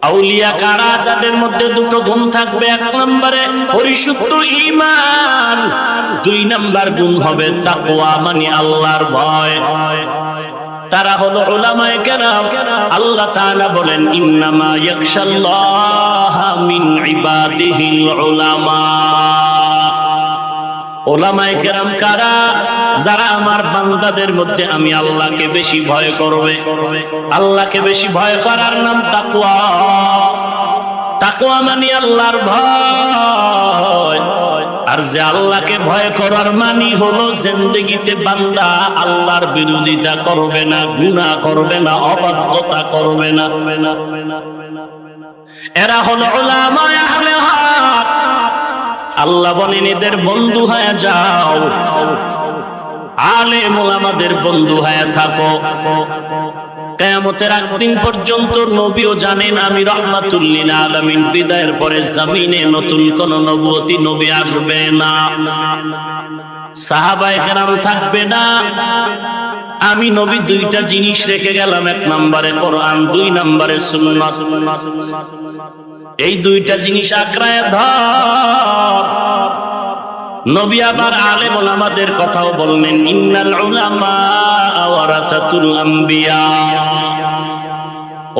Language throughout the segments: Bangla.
আউলিয়া কারা? যাদের মধ্যে দুটো গুণ থাকবে। এক নম্বরে পরিশুদ্ধ ঈমান, দুই নম্বর গুণ হবে তাকওয়া, মানে আল্লাহর ভয়। তারা হলো উলামায়ে কেরাম। আল্লাহ তাআলা বলেন ইন্নামা ইয়াখশাল্লাহা মিন ইবাদিহিল উলামা। উলামায়ে কেরাম কারা? যারা আমার বান্দাদের মধ্যে আমি আল্লাহকে বেশি ভয় করবে। আল্লাহকে বেশি ভয় করার নাম তাকওয়া। তাকওয়া মানে আল্লাহর ভয়। আর যে আল্লাহকে ভয় করার মানে হলো জিন্দেগিতে বান্দা আল্লাহর বিরোধিতা করবে না, গুনাহ করবে না, অবাধ্যতা করবে না। এরা হলো উলামায়ে আহলে হক। আল্লাহ বলেন এদের বন্ধু হয়ে যাও, আলেম ওলামাদের বন্ধু হয়ে থাকো। কিয়ামতের আগ দিন পর্যন্ত নবীও জানেন আমি রাহমাতুল লিল আলামিন। বিদায়ের পরে জমিনে নতুন কোন নবুয়তি নবী আসবে না, সাহাবায়ে কেরাম থাকবে না। আমি নবী দুইটা জিনিস রেখে গেলাম, এক নম্বরে কোরআন, দুই নম্বরে সুন্নাত। এই দুইটা জিনিস আঁকড়ায় ধর। নবী আবার আলেম ওলামাদের কথাও বললেন ইন্নাল উলামা ওয়ারাসাতুল আম্বিয়া।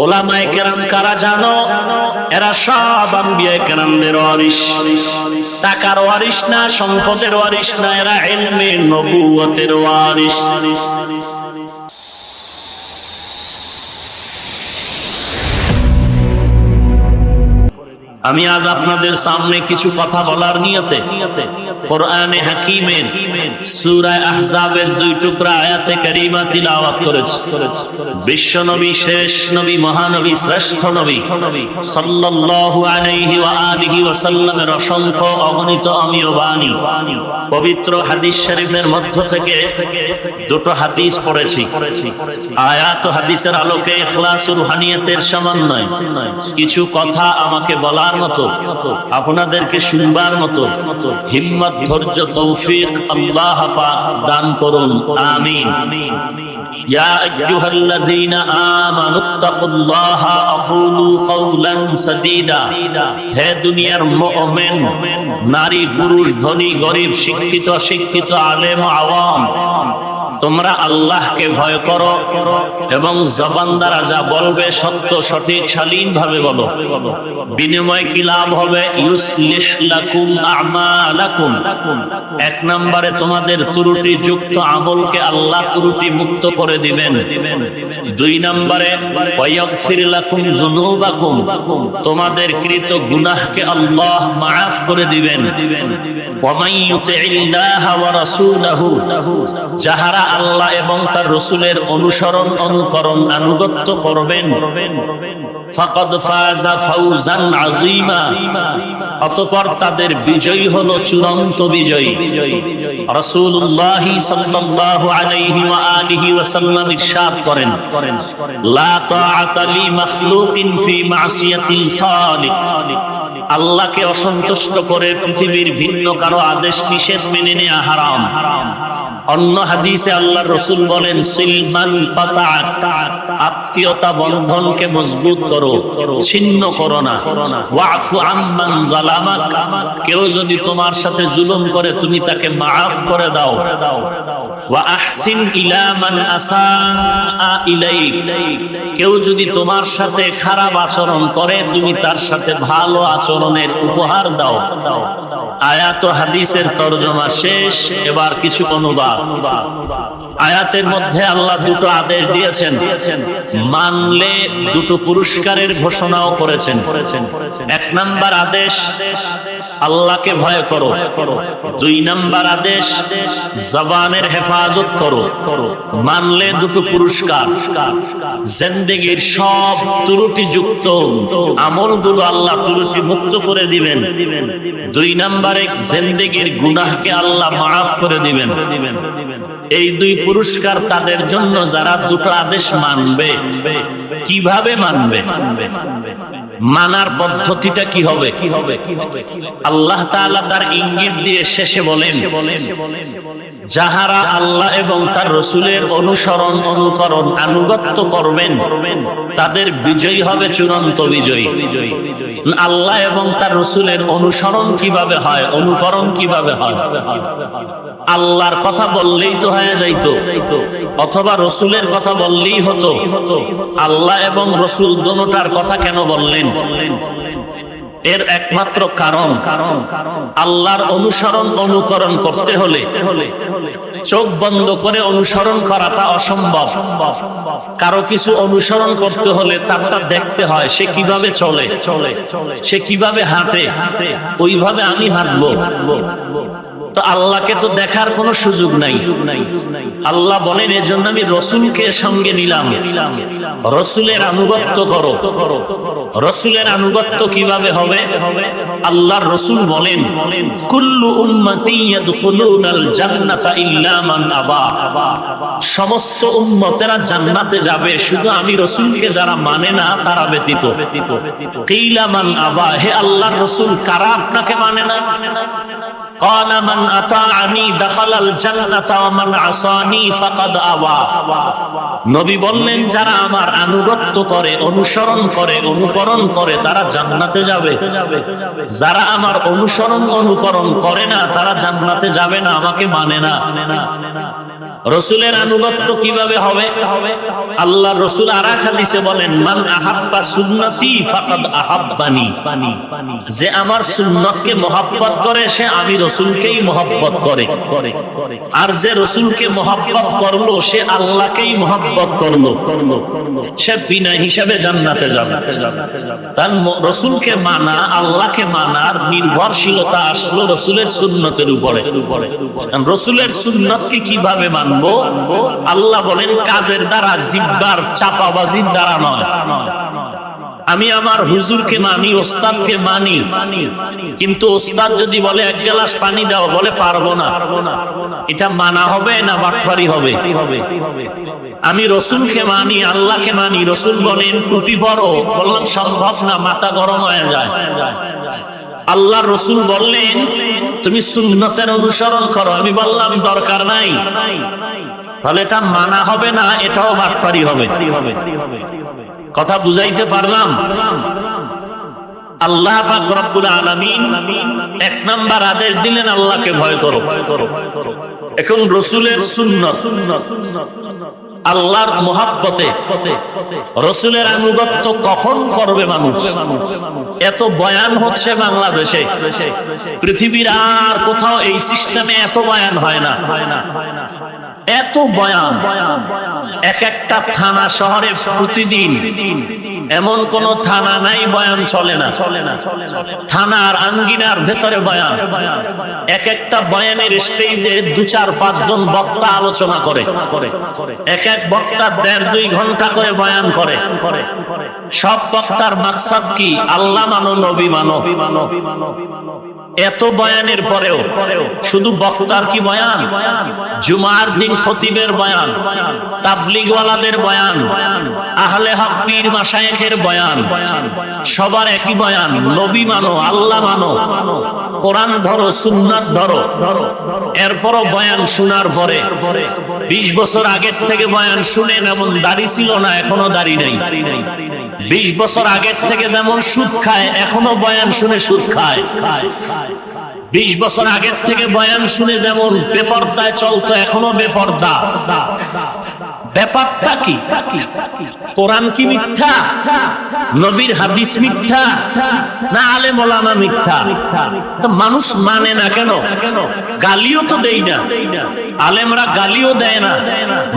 ওলামায়ে কেরাম কারা জানো? এরা সব আম্বিয়ায়ে কেরামদের ওয়ারিস। টাকার ওয়ারিস না, সম্পদের ওয়ারিস না, এরা ইলমে নবুয়তের ওয়ারিস। আমি আজ আপনাদের সামনে কিছু কথা বলার নিয়তে কোরআনে হাকিমের সূরা আহজাবের 2 টুকরা আয়াতে কারিমা তিলাওয়াত করেছি। বিশ্ব নবী, শেষ নবী, মহানবী, শ্রেষ্ঠ নবী সাল্লাল্লাহু আলাইহি ওয়া আলিহি ওয়া সাল্লামের অসংখ্য অগণিত অমীয় বাণী পবিত্র হাদিস শরীফের মধ্য থেকে দুটো হাদিস পড়েছি। আয়াত ও হাদিসের আলোকে ইখলাস ও রুহানিয়তের সমন্বয় কিছু কথা আমাকে বলার মতো, আপনাদেরকে শুনবার মতো হিম্মত, ধৈর্য, তৌফিক আল্লাহ পাক দান করুন, আমিন। ইয়া আইয়ুহাল্লাযীনা আমানুত্তাকুল্লাহা আকুলু কাওলান সাদীদা। হে দুনিয়ার মুমিন, নারী, পুরুষ, ধনী, গরীব, শিক্ষিত, অশিক্ষিত, আলেম, আওয়াম, তোমরা আল্লাহকে ভয় করো এবং জবান দ্বারা যা বলবে সত্য, সঠিক, শালীন ভাবে বলো। বিনিময় কি লাভ হবে? ইউসলিহ লাকুম আমালাকুম। এক নম্বরে তোমাদের ত্রুটি যুক্ত আমলকে আল্লাহ ত্রুটি মুক্ত করে দিবেন। দুই নম্বরে ওয়াগফির লাকুম যুনুবাকুম, তোমাদের কৃত গুনাহকে আল্লাহ মাফ করে দিবেন। ওয়া মান ইউতিইল্লাহা ওয়া রাসূলাহু, যাহারা আল্লাহ এবং তার রাসূলের অনুসরণ, অনুকরণ, আনুগত্য করবেন, ফাকাদ ফাযা ফাওজান আযীমা, অতঃপর তাদের বিজয় হলো চূড়ান্ত বিজয়। রাসূলুল্লাহ সাল্লাল্লাহু আলাইহি ওয়া আলিহি ওয়া সাল্লাম ইরশাদ করেন, লা তাআতা লি মাখলুকিন ফি মাসিয়াতিল খালিক। আল্লাহকে অসন্তুষ্ট করে পৃথিবীর ভিন্ন কারো আদেশ নিষেধ মেনে নেওয়া হারাম। অন্য হাদিসে আল্লাহর রাসূল বলেন, সিলমান কাতাআক, আত্মীয়তা বন্ধনকে মজবুত করো, ছিন্ন করো না। ওয়াফু আম্মান যালামাক, কেউ যদি তোমার সাথে জুলুম করে তুমি তাকে মাফ করে দাও। ওয়া আহসিন ইলা মান আসাআ ইলাইক, কেউ যদি তোমার সাথে খারাপ আচরণ করে তুমি তার সাথে ভালো আচরণের উপহার দাও। আয়াত ও হাদিসের তরজমা শেষ, এবার কিছু অনুবাদ। আয়াতের মধ্যে আল্লাহ দুটো আদেশ দিয়েছেন, মানলে দুটো পুরস্কারের ঘোষণাও করেছেন। এক নাম্বার আদেশ আল্লাহকে ভয় করো, দুই নাম্বার আদেশ জবানের হেফাজত করো। মানলে দুটো পুরস্কার, জিন্দেগীর সব ত্রুটিযুক্ত আমলগুলো আল্লাহ ত্রুটি মুক্ত করে দিবেন। দুই নাম্বারে জিন্দেগীর গুনাহকে আল্লাহ মাফ করে দিবেন। এই দুই পুরস্কার তাদের জন্য যারা দুটো আদেশ মানবে। কিভাবে মানবে? মানার পদ্ধতিটা কি হবে? আল্লাহ তাআলা তার ইঙ্গিত দিয়ে শেষে বলেন, যাহারা আল্লাহ এবং তার রাসূলের অনুসরণ, অনুকরণ, আনুগত্য করবেন তাদের বিজয় হবে চূড়ান্ত বিজয়ী। আল্লাহ এবং তার রাসূলের অনুসরণ কিভাবে হয়, অনুকরণ কিভাবে হয়? আল্লাহর কথা বললেই তো হয়ে যাইতো, অথবা রাসূলের কথা বললেই হতো। আল্লাহ এবং রাসূল দুটোটার কথা কেন বললেন? এর একমাত্র কারণ, আল্লাহর অনুসরণ, অনুকরণ করতে হলে চোখ বন্ধ করে অনুসরণ করাটা অসম্ভব। কারো কিছু অনুসরণ করতে হলে তারটা দেখতে হয়, সে কিভাবে চলে, সে কিভাবে হাঁটে, ওইভাবে আমি হাঁটবো। তো আল্লাহকে তো দেখার কোনো সুযোগ নাই। আল্লাহ বলেন, এজন্য আমি রাসূলকে সঙ্গে নিলাম। রাসূলের আনুগত্য করো। রাসূলের আনুগত্য কিভাবে হবে? আল্লাহর রাসূল বলেন, কুল্লু উম্মতি ইয়াদখুলুনাল জান্নাতা ইল্লা মান আবা। সমস্ত উম্মতেরা জান্নাতে যাবে, শুধু আমি রাসূলকে যারা মানে না তারা ব্যতীত। কিলা মান আবা, হে আল্লাহর রাসূল, কারা আপনাকে মানে না? قال من أطاعني دخل الجنة ومن عصاني فقد أبى। নবী বললেন, যারা আমার আনুগত্য করে, অনুসরণ করে, অনুকরণ করে তারা জান্নাতে যাবে। যারা আমার অনুসরণ, অনুকরণ করে না তারা জান্নাতে যাবে না, আমাকে মানে না। রাসূলের আনুগত্য কিভাবে হবে? আল্লাহর রাসূল আরেক হাদিসে বলেন, মান আহাব্বা সুন্নতি ফাকাদ আহাব্বানি। যে আমার সুন্নতকে মহব্বত করে সে আমি রাসূলকেই মহব্বত করে, আর যে রাসূলকে মহব্বত করলো সে আল্লাহকেই মহব্বত করলো, সে বিনা হিসাবে জান্নাতে যাবে। তার রাসূলকে মানা, আল্লাহকে মানার নির্ভরশীলতা আসলো রাসূলের সুন্নতের উপরে। রাসূলের সুন্নতকে কিভাবে মানবো? আল্লাহ বলেন, কাজের দ্বারা, জিহ্বার চাপাবাজির দ্বারা নয়। আমি আমার হুজুরকে মানি, ওস্তাদকে মানি, কিন্তু ওস্তাদ যদি বলে এক গ্লাস পানি দাও, বলে পারবো না, এটা মানা হবে না বাটপারি হবে? আমি রাসূলকে মানি, আল্লাহকে মানি, রাসূল বলেন টুপি পরো, বললাম সম্ভব না, মাথা গরম হয়ে যায়। আল্লাহর রাসূল বললেন তুমি সুন্নতের অনুসরণ করো, আমি বললাম দরকার নাই, তাহলে এটা মানা হবে না, এটাও বাটপারি হবে। কথা বুঝাইতে পারলাম? আল্লাহ পাক রব্বুল আলামিন এক নাম্বার আদেশ দিলেন, আল্লাহকে ভয় করো। এখন রাসূলের সুন্নাত, আল্লাহর মুহাব্বতে রাসূলের আনুগত্য কখন করবে মানুষ? এত বয়ান হচ্ছে বাংলাদেশে, পৃথিবীর আর কোথাও এই সিস্টেমে এত বয়ান হয় না। এত বয়ান, এক একটা থানা শহরে প্রতিদিন, এমন কোন থানা নাই বয়ান চলে না। থানার আঙ্গিনার ভেতরে বয়ান, এক একটা বয়ানের স্টেজে 2-4-5 জন বক্তা আলোচনা করে, এক এক বক্তা 1.5-2 ঘন্টা করে বয়ান করে। সব বক্তার মাকসাদ কি? আল্লাহ মানো, নবী মানো। এত বয়ানের পরেও শুধু বক্তার কি বয়ান? জুমার দিন খতিবের বয়ান, তাবলীগওয়ালাদের বয়ান, আহলে হক পীর মাশায়েখের বয়ান, সবার একই বয়ান, নবী মানো, আল্লাহ মানো, কোরআন ধরো, সুন্নাত ধরো। এরপরও বয়ান শোনার পরে 20 বছর আগের থেকে বয়ান শুনেন, এমন দাড়ি ছিল না, এখনো দাড়ি নাই। 20 বছর আগের থেকে যেমন সুদ খায়, এখনো বয়ান শুনে সুদ খায়। 20 বছর আগের থেকে বয়ান শুনে যেমন বেপরদায় চলতো, এখনো বেপরদা। ব্যাপারটা কি? কোরআন কি মিথ্যা? নবীর হাদিস মিথ্যা? না আলেম ওলামা মিথ্যা? তো মানুষ মানে না কেন? গালিও তো দেই না, আলেমরা গালিও দেয় না,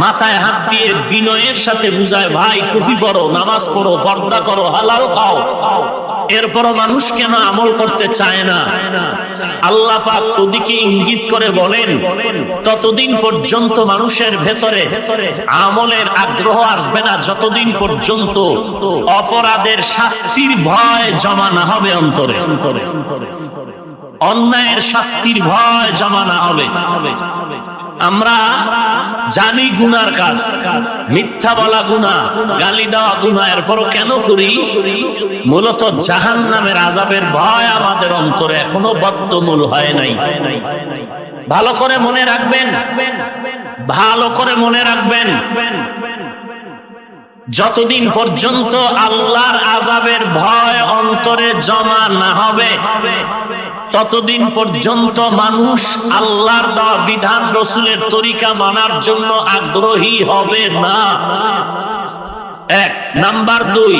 মাথায় হাত দিয়ে বিনয়ের সাথে বুঝায়, ভাই টুপি পরো, নামাজ পড়ো, পর্দা করো, হালাল খাও। এরপরও মানুষ কেন আমল করতে চায় না? আল্লাহ পাক ওদিকে ইঙ্গিত করে বলেন, ততদিন পর্যন্ত মানুষের ভেতরে আমলের আগ্রহ আসবে না যতদিন পর্যন্ত অপরাধের শাস্তির ভয় জমা না হবে অন্তরে। অন্যায়ের শাস্তির ভয় জমা না হবে। আমরা জানি গুনার কাজ, মিথ্যা বলা গুনাহ, গালি দেওয়া গুনাহ, এরপরও কেন করি? মূলত জাহান্নামের আযাবের ভয় আমাদের অন্তরে এখনো বদ্ধমূল হয় নাই। ভালো করে মনে রাখবেন, ভালো করে মনে রাখবেন, যতদিন পর্যন্ত আল্লাহর আযাবের ভয় অন্তরে জমা না হবে, ততদিন পর্যন্ত মানুষ আল্লাহর দেওয়া বিধান, রাসূলের তরিকা মানার জন্য আগ্রহী হবে না। এক নাম্বার 2,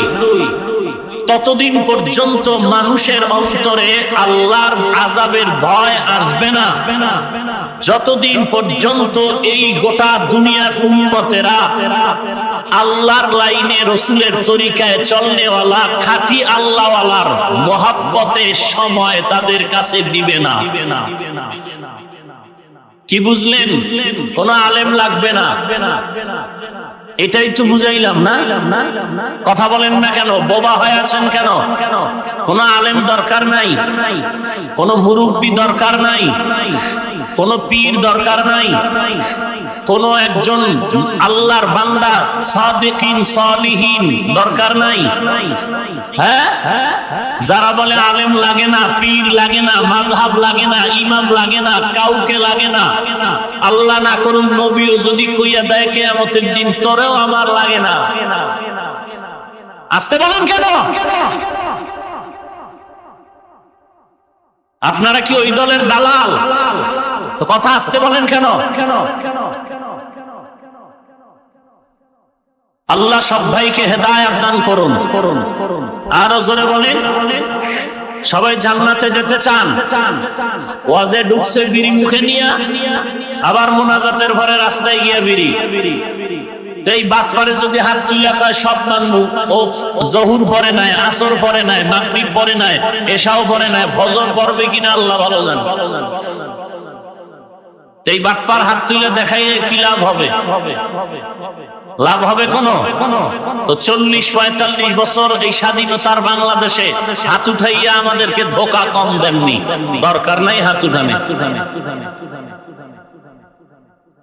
ততদিন পর্যন্ত মানুষের অন্তরে আল্লাহর আযাবের ভয় আসবে না, যতদিন পর্যন্ত এই গোটা দুনিয়ার উম্মতেরা আল্লাহর লাইনে রাসূলের তরিকায় চলনেওয়ালা খাঁটি আল্লাহওয়ালার মহব্বতে সময় তাদের কাছে দিবে না। কি বুঝলেন? কোন আলেম লাগবে না, এটাই তো বুঝাইলাম না? কথা বলেন না কেন? বোবা হয়ে আছেন কেন? কোন আলেম দরকার নাই, কোন মুরব্বি দরকার নাই, কোন পীর দরকার নাই, কোন একজন আল্লাহর বান্দা সাদিকিন সালিহিন দরকার নাই। হ্যাঁ, যারা বলে আলেম লাগে না, পীর লাগে না, মাযহাব লাগে না, ইমাম লাগে না, কাউকে লাগে না, আল্লাহ না করুন নবীও যদি কইয়া দেয় কিয়ামতের দিন তোরেও আমার লাগে না, আসতে বলেন কেন? আপনারা কি ওই দলের দালাল? তো কথা আসতে বলেন কেন? আল্লাহ সব ভাইকে হেদায়েত দান করুন। আরো জোরে বলেন। সবাই জান্নাতে যেতে চান, ওয়াজে ঢুকছে বিড়ি মুখে নিয়া, আবার মুনাজাতের ঘরে রাস্তায় গিয়া বিড়ি। এই বাতপারে যদি হাত তুলে কয় সব মানবো, ও জহুর পরে নাই, আসর পরে নাই, মাগরিব পরে নাই, এশাও পরে নাই, ফজর পড়বে কিনা আল্লাহ ভালো জানে। এই বাতপার হাত তুলে দেখাইলে কি লাভ হবে? লাভ হবে কোন? তো 40-45 বছর এই স্বাধীনতার বাংলাদেশে হাত উঠাইয়া আমাদেরকে ধোঁকা কম দেননি, দরকার নাই হাত উঠানে।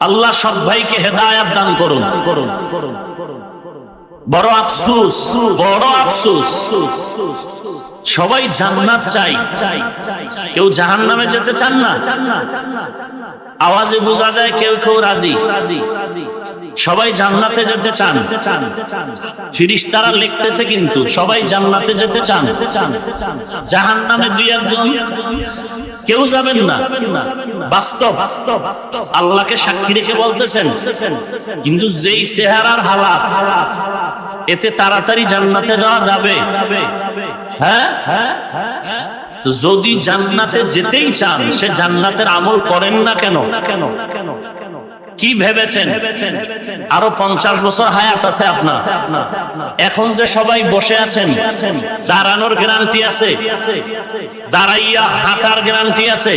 আল্লাহ সব ভাইকে হেদায়েত দান করুন। বড় আফসোস, বড় আফসোস, সবাই জান্নাত চাই, কেউ জাহান্নামে যেতে চান না। আওয়াজে বোঝা যায় কেউ কেউ রাজি। সবাই জান্নাতে যেতে চান, ফেরেশতারা লিখতেছে কিন্তু সবাই জান্নাতে যেতে চান। জাহান্নামে 2-1 কেউ যাবেন না, বাস্তব। আল্লাহকে সাক্ষী রেখে বলতেছেন। কিন্তু যেই চেহারার হালাত, এতে তাড়াতাড়ি জান্নাতে যাওয়া যাবে? হ্যাঁ, যদি জান্নাতে যেতেই চান, সে জান্নাতের আমল করেন না কেন? কি ভেবেছেন আরো 50 বছর হায়াত আছে আপনার? এখন যে সবাই বসে আছেন, দাঁড়ানোর গ্যারান্টি আছে? দাঁড়াইয়া হাঁটার গ্যারান্টি আছে?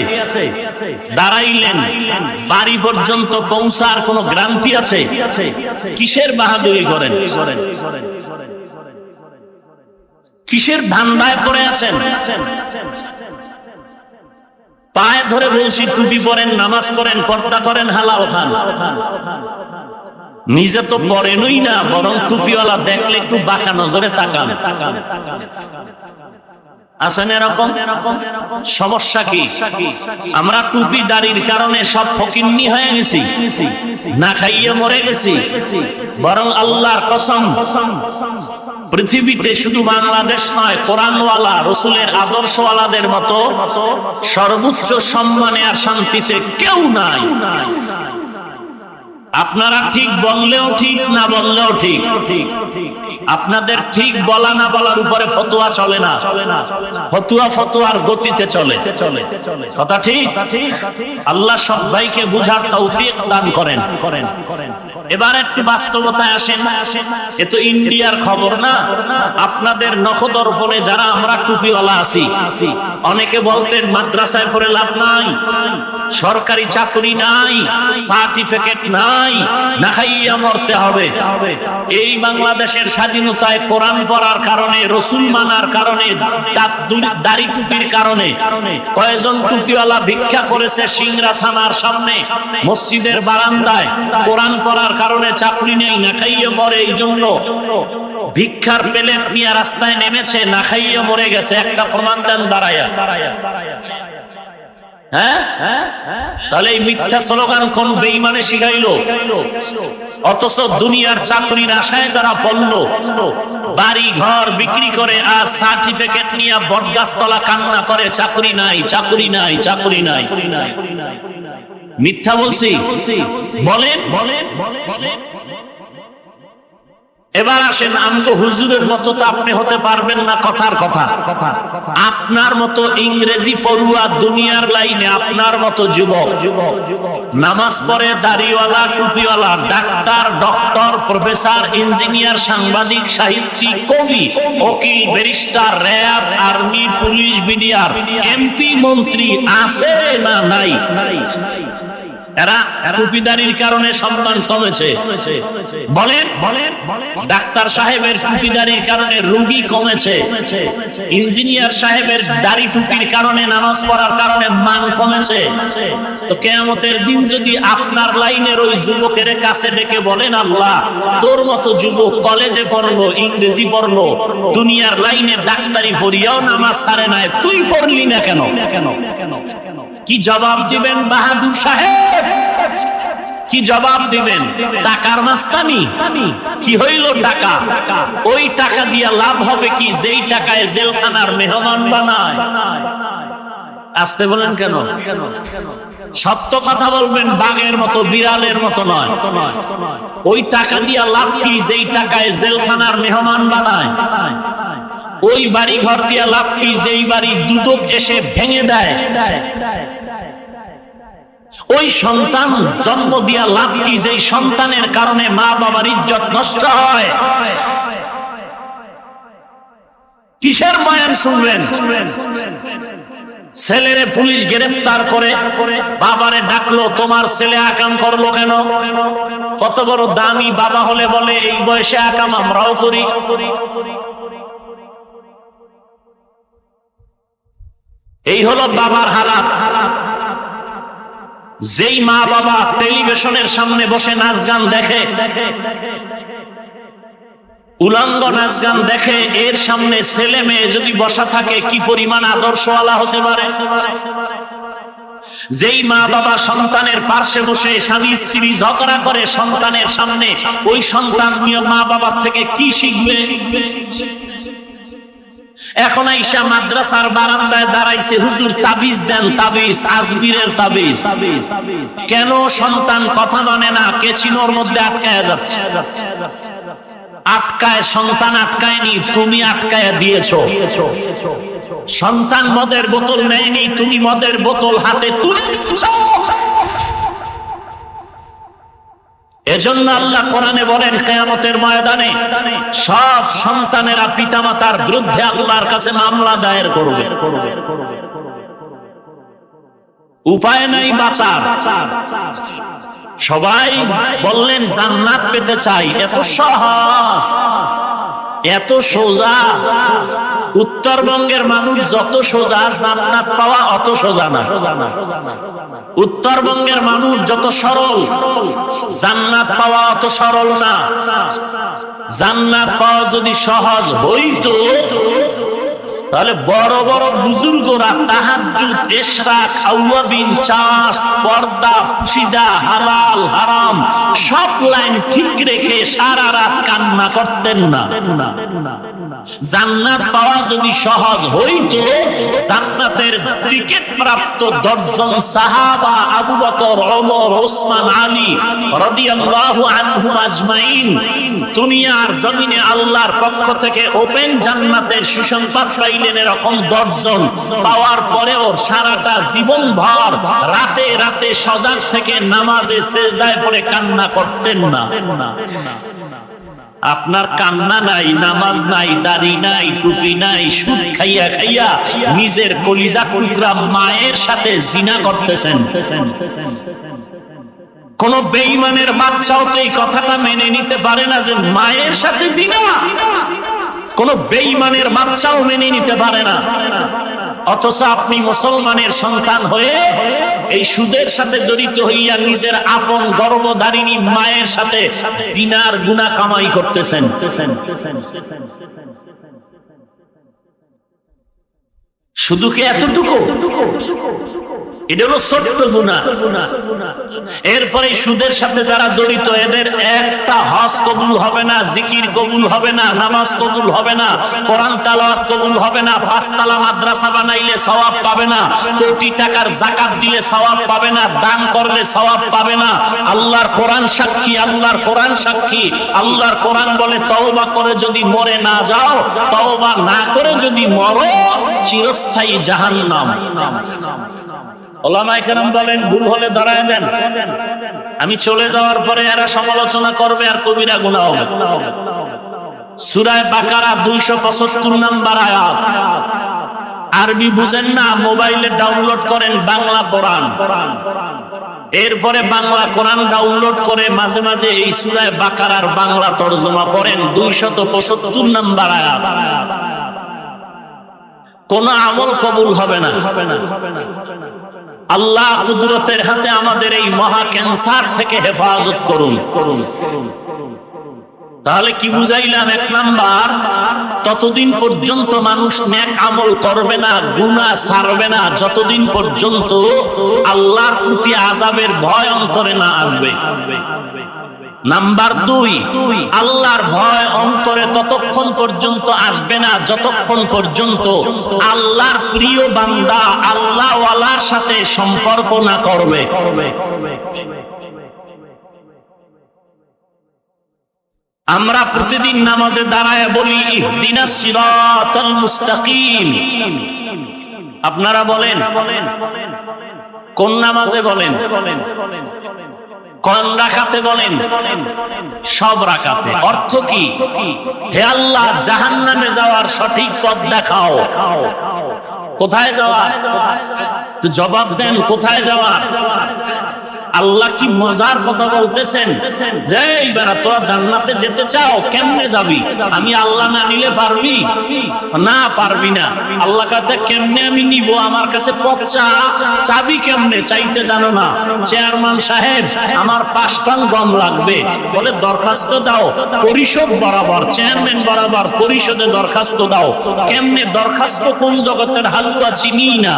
দাঁড়াইলেন, বাড়ি পর্যন্ত পৌঁছার কোন গ্যারান্টি আছে? কিসের বাহাদুরি করেন? কিসের ধান্দায় পড়ে আছেন? পায়ে ধরে বলছি, টুপি পরেন, নামাজ পড়েন, পর্দা করেন, হালাল খান। নিজে তো পড়েনই না, বরং টুপিওয়ালা দেখলে একটু বাঁকা নজরে তাকান। আছেন এরকম? সমস্যা কি? আমরা টুপি দাড়ির কারণে সব ফকিন্নি হয়ে গেছি, না খাইয়ে মরে গেছি। বরং আল্লাহর কসম, পৃথিবীতে শুধু বাংলাদেশ নয়, কোরআনওয়ালা, রাসূলের আদর্শওয়ালাদের মতো সর্বোচ্চ সম্মানে আর শান্তিতে কেউ নাই। আপনারা ঠিক বললেও ঠিক, না বললেও ঠিক। আপনাদের ঠিক বলা না বলার উপরে ফতোয়া চলে না, ফতোয়ার গতিতে চলে। কথা ঠিক? আল্লাহ সব ভাইকে বুঝার তৌফিক দান করেন। এবার একটু বাস্তবতায় আসেন। এ তো ইন্ডিয়ার খবর না। আপনাদের নখদর্পণে যারা আমরা টুপিওয়ালা আছি, অনেকে বলতেন মাদ্রাসায় পড়ে লাভ নাই, সরকারি চাকরি নাই, সার্টিফিকেট নাই, না খাইয়া মরতে হবে। এই বাংলাদেশের স্বাধীনতায় কোরআন পড়ার কারণে, রসুল মানার কারণে, দাড়ি টুপির কারণে কয়েকজন টুপিওয়ালা ভিক্ষা করেছে সিংড়া থানার সামনে মসজিদের বারান্দায়। কোরআন পড়ার কারণে চাকরি নেই, না খাইয়ে মরে। এই জন্য ভিক্ষার প্লেট নিয়ে রাস্তায় নেমেছে, না খাইয়ে মরে গেছে। একটা প্রমাণ দেন দাঁড়ায়া। হ্যাঁ, তাহলে এই মিথ্যা স্লোগান কোন বেঈমানে শিখাইলো? অথচ দুনিয়ার চাকরির আশায় যারা পড়লো, বাড়ি ঘর বিক্রি করে আর সার্টিফিকেট নিয়ে বটগাছতলা কান্না করে, চাকরি নাই, চাকরি নাই, চাকরি নাই। মিথ্যা বলছি? বলেন। এবার আসেন, আমগো হুজুরের মতো তো আপনি হতে পারবেন না। কথার কথা, আপনার মতো ইংরেজি পড়ুয়া দুনিয়ার লাইনে আপনার মতো যুবক নামাজ পড়ে, দাড়িওয়ালা, টুপিওয়ালা, ডাক্তার, ডক্টর, প্রফেসর, ইঞ্জিনিয়ার, সাংবাদিক, সাহিত্যিক, কবি, উকিল, barrister, RAB, army, police, BDR, MP, মন্ত্রী আছে না নাই? এরা টুপিদারির কারণে সম্মান কমেছে। বলেন, ডাক্তার সাহেবের টুপিদারির কারণে রোগী কমেছে, ইঞ্জিনিয়ার সাহেবের দাড়ি টুপির কারণে, নামাজ পড়ার কারণে মান কমেছে। তো কিয়ামতের দিন যদি আপনার লাইনের ওই যুবকের কাছে ডেকে বলেন, আল্লাহ তোর মতো যুবক কলেজে পড়লো, ইংরেজি পড়লো, দুনিয়ার লাইনে ডাক্তারি পড়িয়াও নামাজ ছাড়ে নাই, তুই পড়লি না কেন? কি জবাব দিবেন বাহাদুর সাহেব? কি জবাব দিবেন? টাকার মাস্তানি? কি হইল টাকা? ওই টাকা দিয়া লাভ হবে কি, যেই টাকায় জেলখানার মেহমান বানায়? আসতে বলেন কেন? সত্য কথা বলবেন, বাঘের মতো, বিড়ালের মতো নয়। ওই টাকা দিয়া লাভ কি, যেই টাকায় জেলখানার মেহমান বানায়? ওই বাড়ি ঘর দিয়া লাভ কি, যেই বাড়ি দুদক এসে ভেঙে দেয়? ওই সন্তান জন্ম দিয়া লাভ কি, যেই সন্তানের কারণে মা বাবার ইজ্জত নষ্ট হয়? কিসের বয়ান শুনবেন? ছেলেরে পুলিশ গ্রেফতার করে বাবারে ডাকলো, তোমার ছেলে আকাম করলো কেন? কত বড় দামি বাবা হলে বলে এই বয়সে আকাম আমরাও করি। এই হলো বাবার হালাত। যেই মা বাবা টেলিভিশনের সামনে বসে নাচ গান দেখে, উলঙ্গ নাচ গান দেখে, এর সামনে ছেলে মেয়ে যদি বসা থাকে, কি পরিমাণ আদর্শওয়ালা হতে পারে? যেই মা বাবা সন্তানের পাশে বসে স্বামী স্ত্রী ঝগড়া করে সন্তানের সামনে, ওই সন্তান মা বাবার থেকে কি শিখবে? এখন আইসা মাদ্রাসার বারান্দায় দাঁড়াইছে, হুজুর তাবিজ দেন, তাবিজ, আজমিরের তাবিজ। কেন সন্তান কথা মানে না? কেচিনোর মধ্যে আটকায়া যাচ্ছে। আটকায় সন্তান আটকায়নি, তুমি আটকায়া দিয়েছো। সন্তান মদের বোতল নেয়নি, তুমি মদের বোতল হাতে তুলে দিচ্ছ। এজন্য আল্লাহ কোরআনে বলেন, কিয়ামতের ময়দানে সব সন্তানেরা পিতামাতার বিরুদ্ধে আল্লাহর কাছে মামলা দায়ের করবে। উপায় নাই বাঁচার। সবাই বললেন জান্নাত পেতে চাই, এত সহজ, এত সোজা। উত্তরবঙ্গের মানুষ যত সোজা, জান্নাত পাওয়া অত সোজা না। উত্তরবঙ্গের মানুষ যত সরল, জান্নাত পাওয়া অত সরল না। জান্নাত পাওয়া যদি সহজ হইতো, তাহলে বড় বড় বুজুর্গরা তাহাজ্জুদ, ইশরাক, আওয়াবিন, চাষ, পর্দা, পুশিদা, হালাল হারাম সব লাইন ঠিক রেখে সারা রাত কান্না করতেন না। জান্নাত পাওয়া যদি সহজ হইতো, জান্নাতের টিকিট প্রাপ্ত 10 জন সাহাবা আবু বকর, ওমর, ওসমান, আলী রাদিয়াল্লাহু আনহুম আজমাইন দুনিয়ার জমিনে আল্লাহর পক্ষ থেকে ওপেন জান্নাতের সুসংবাদ পাইলেন। এরকম 10 জন পাওয়ার পরেও সারাটা জীবন ভর রাতে রাতে সজাগ থেকে নামাজে সিজদায় পড়ে কান্না করতেন না। আপনার কান্না নাই, নামাজ নাই, দাড়ি নাই, টুপি নাই, সুদ খাইয়া খাইয়া নিজের কলিজা টুকরা মায়ের সাথে জিনা করতেছেন। কোন বেঈমানের বাচ্চাও তো এই কথাটা মেনে নিতে পারে না যে মায়ের সাথে জিনা। কোন বেঈমানের বাচ্চাও মেনে নিতে পারে না। অথচ আপনি মুসলমানের সন্তান হয়ে এই সুদের সাথে জড়িত হইয়া নিজের আপন গর্ভধারিণী মায়ের সাথে জিনার গুনাহ কামাই করতেছেন। শুধু কি এতটুকু? এটা হলো ছোট্ট গুনাহ। এরপরে সুদের সাথে যারা জড়িত, এদের একটা হজ কবুল হবে না, জিকির কবুল হবে না, নামাজ কবুল হবে না, কোরআন তেলাওয়াত কবুল হবে না, পাঁচতলা মাদ্রাসা বানাইলে সওয়াব পাবে না, কোটি টাকার যাকাত দিলে সওয়াব পাবে না, দান করলে সওয়াব পাবে না। আল্লাহর কোরআন সাক্ষী, আল্লাহর কোরআন সাক্ষী। আল্লাহর কোরআন বলে তওবা করে যদি মরে না যাও, তওবা না করে যদি মরো, চিরস্থায়ী জাহান্নাম। ওলামায়ে কেরাম বলেন ভুল হলে ধরায় দেন, আমি চলে যাওয়ার পরে এরা সমালোচনা করবে আর কবিরা গুনাহ হবে। সূরা বাকারা 275 নম্বর আয়াত। আরবি বুঝেন না, মোবাইলে ডাউনলোড করেন বাংলা কোরআন, এরপরে বাংলা কোরআন ডাউনলোড করে মাঝে মাঝে এই সূরা বাকারার বাংলা তরজমা পড়েন। 275 নম্বর আয়াত। কোন আমল কবুল হবে না। আল্লাহ কুদরতের হাতে আমাদের এই মহা ক্যান্সার থেকে হেফাজত করুন। তাহলে কি বুঝাইলাম? এক নাম্বার, ততদিন পর্যন্ত মানুষ নেক আমল করবে না, গুনাহ ছাড়বে না, যতদিন পর্যন্ত আল্লাহর প্রতি আযাবের ভয় অন্তরে না আসবে। নাম্বার 2, আল্লাহর ভয় অন্তরে ততক্ষণ পর্যন্ত আসবে না যতক্ষণ পর্যন্ত আল্লাহর প্রিয় বান্দা আল্লাহওয়ালার সাথে সম্পর্ক না করবে। আমরা প্রতিদিন নামাজে দাঁড়ায় বলি ইহদিনাস সিরাতাল মুস্তাকিম। আপনারা বলেন কোন নামাজে বলেন? কোন রাকাতে বলেন? সব রাকাতে। অর্থ কি? হে আল্লাহ, জাহান্নামে যাওয়ার সঠিক পথ দেখাও। কোথায় যাওয়ার? তো জবাব দেন, কোথায় যাওয়ার? আল্লাহ কি মজার কথা বলতেছেন যে এইবার তোরা জান্নাতে যেতে চাও, কেমনে যাবি? আমি আল্লাহ না নিলে পারবি না? পারবি না। আল্লাহ কাছে কেমনে আমি নিব? আমার কাছে পথ চাবি কেমনে? চাইতে জানো না? চেয়ারম্যান সাহেব, আমার 5 টন গম লাগবে। বলে দরখাস্ত দাও পরিষদ বরাবর, চেয়ারম্যান বরাবর পরিষদে দরখাস্ত দাও। কেমনে দরখাস্ত? কোন জগতের হালুয়া চিনি না।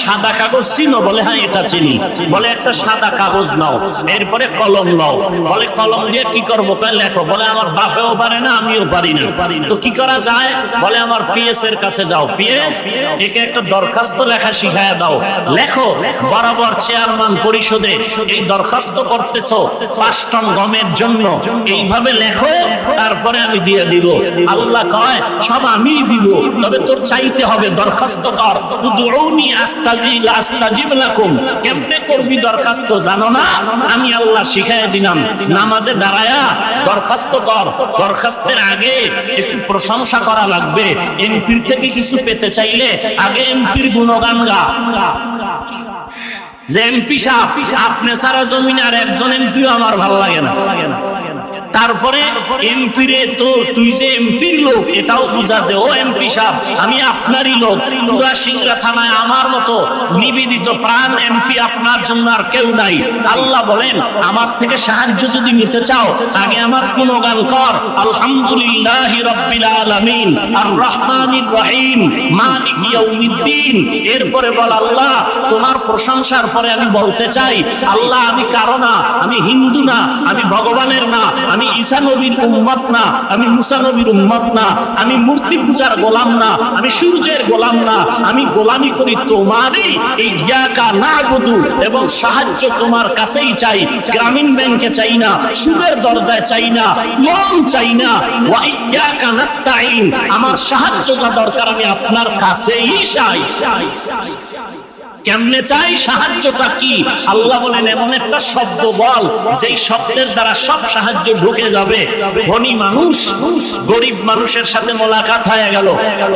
সাদা কাগজ চিনো? বলে হ্যাঁ এটা চিনি। বলে একটা সাদা কাগজ নাও, এরপরে কলম নাও। বলে কলম দিয়ে কি করবো? লেখো। বলে আমার বাপেও পারে না, আমিও পারি না। তো কি করা যায়? বলে আমার পিএস এর কাছে যাও। পিএস, একে একটা দরখাস্ত লেখা শিখায় দাও। লেখো, বরাবর চেয়ারম্যান পরিষদে এই দরখাস্ত করতেছো 5 টন গমের জন্য, এইভাবে লেখো, তারপরে আমি দিয়ে দিব। আল্লাহ কয় সব আমি দিব, তবে তোর চাইতে হবে, দরখাস্ত কর। উদউনি আস্তাজিব লাকুম। কেমনে করবি দরখাস্ত জানো না? আমি আল্লাহ শিখাই দিলাম। নামাজে দাঁড়ায়া দরখাস্ত কর। দরখাস্তের আগে একটু প্রশংসা করা লাগবে। এমপির থেকে কিছু পেতে চাইলে আগে এমপির গুণগান গা, যে এমপি সাহেব আপনি সারা জমিন আর একজন এমপিও আমার ভালো লাগে না। তারপরে এমপি রে, তো তুই যে এমপির লোক এটাও বুঝা যে ও এমপি সাহেব আমি আপনারই লোক। পুরা সিংড়া থানায় আমার মতো নিবেদিত প্রাণ এমপি আপনার জন্য আর কেউ নাই। আল্লাহ বলেন আমার থেকে সাহায্য যদি নিতে চাও, আগে আমার গুণগান কর। আলহামদুলিল্লাহি রাব্বিল আলামিন আর রহমানির রহিম মালিক ইয়াউমিদ্দিন। এরপরে বল আল্লাহ তোমার প্রশংসার পরে আমি বলতে চাই, আল্লাহ আমি কারো না, আমি হিন্দু না, আমি ভগবানের না, আমি ঈসা নবীর উম্মত না, আমি মুসা নবীর উম্মত না, আমি মূর্তি পূজার গোলাম না, আমি সূর্যের গোলাম না, আমি গোলামি করি তোমারই। এই ইয়াকা নাবুদু, এবং সাহায্য তোমার কাছেই চাই। গ্রামীণ ব্যাংকে চাই না, সুদের দরজায় চাই না, লোন চাই না। ওয়া ইয়াকা নাস্তাইন, আমার সাহায্য যা দরকার আমি আপনার কাছেই চাই। কেমনে চাই? সাহায্যটা কি? আল্লাহ বলেন এমন একটা শব্দ বল যেই শব্দের দ্বারা সব সাহায্য ঢুকে যাবে। ধনী মানুষ গরিব মানুষের সাথে মোলাকাত হয়ে গেল।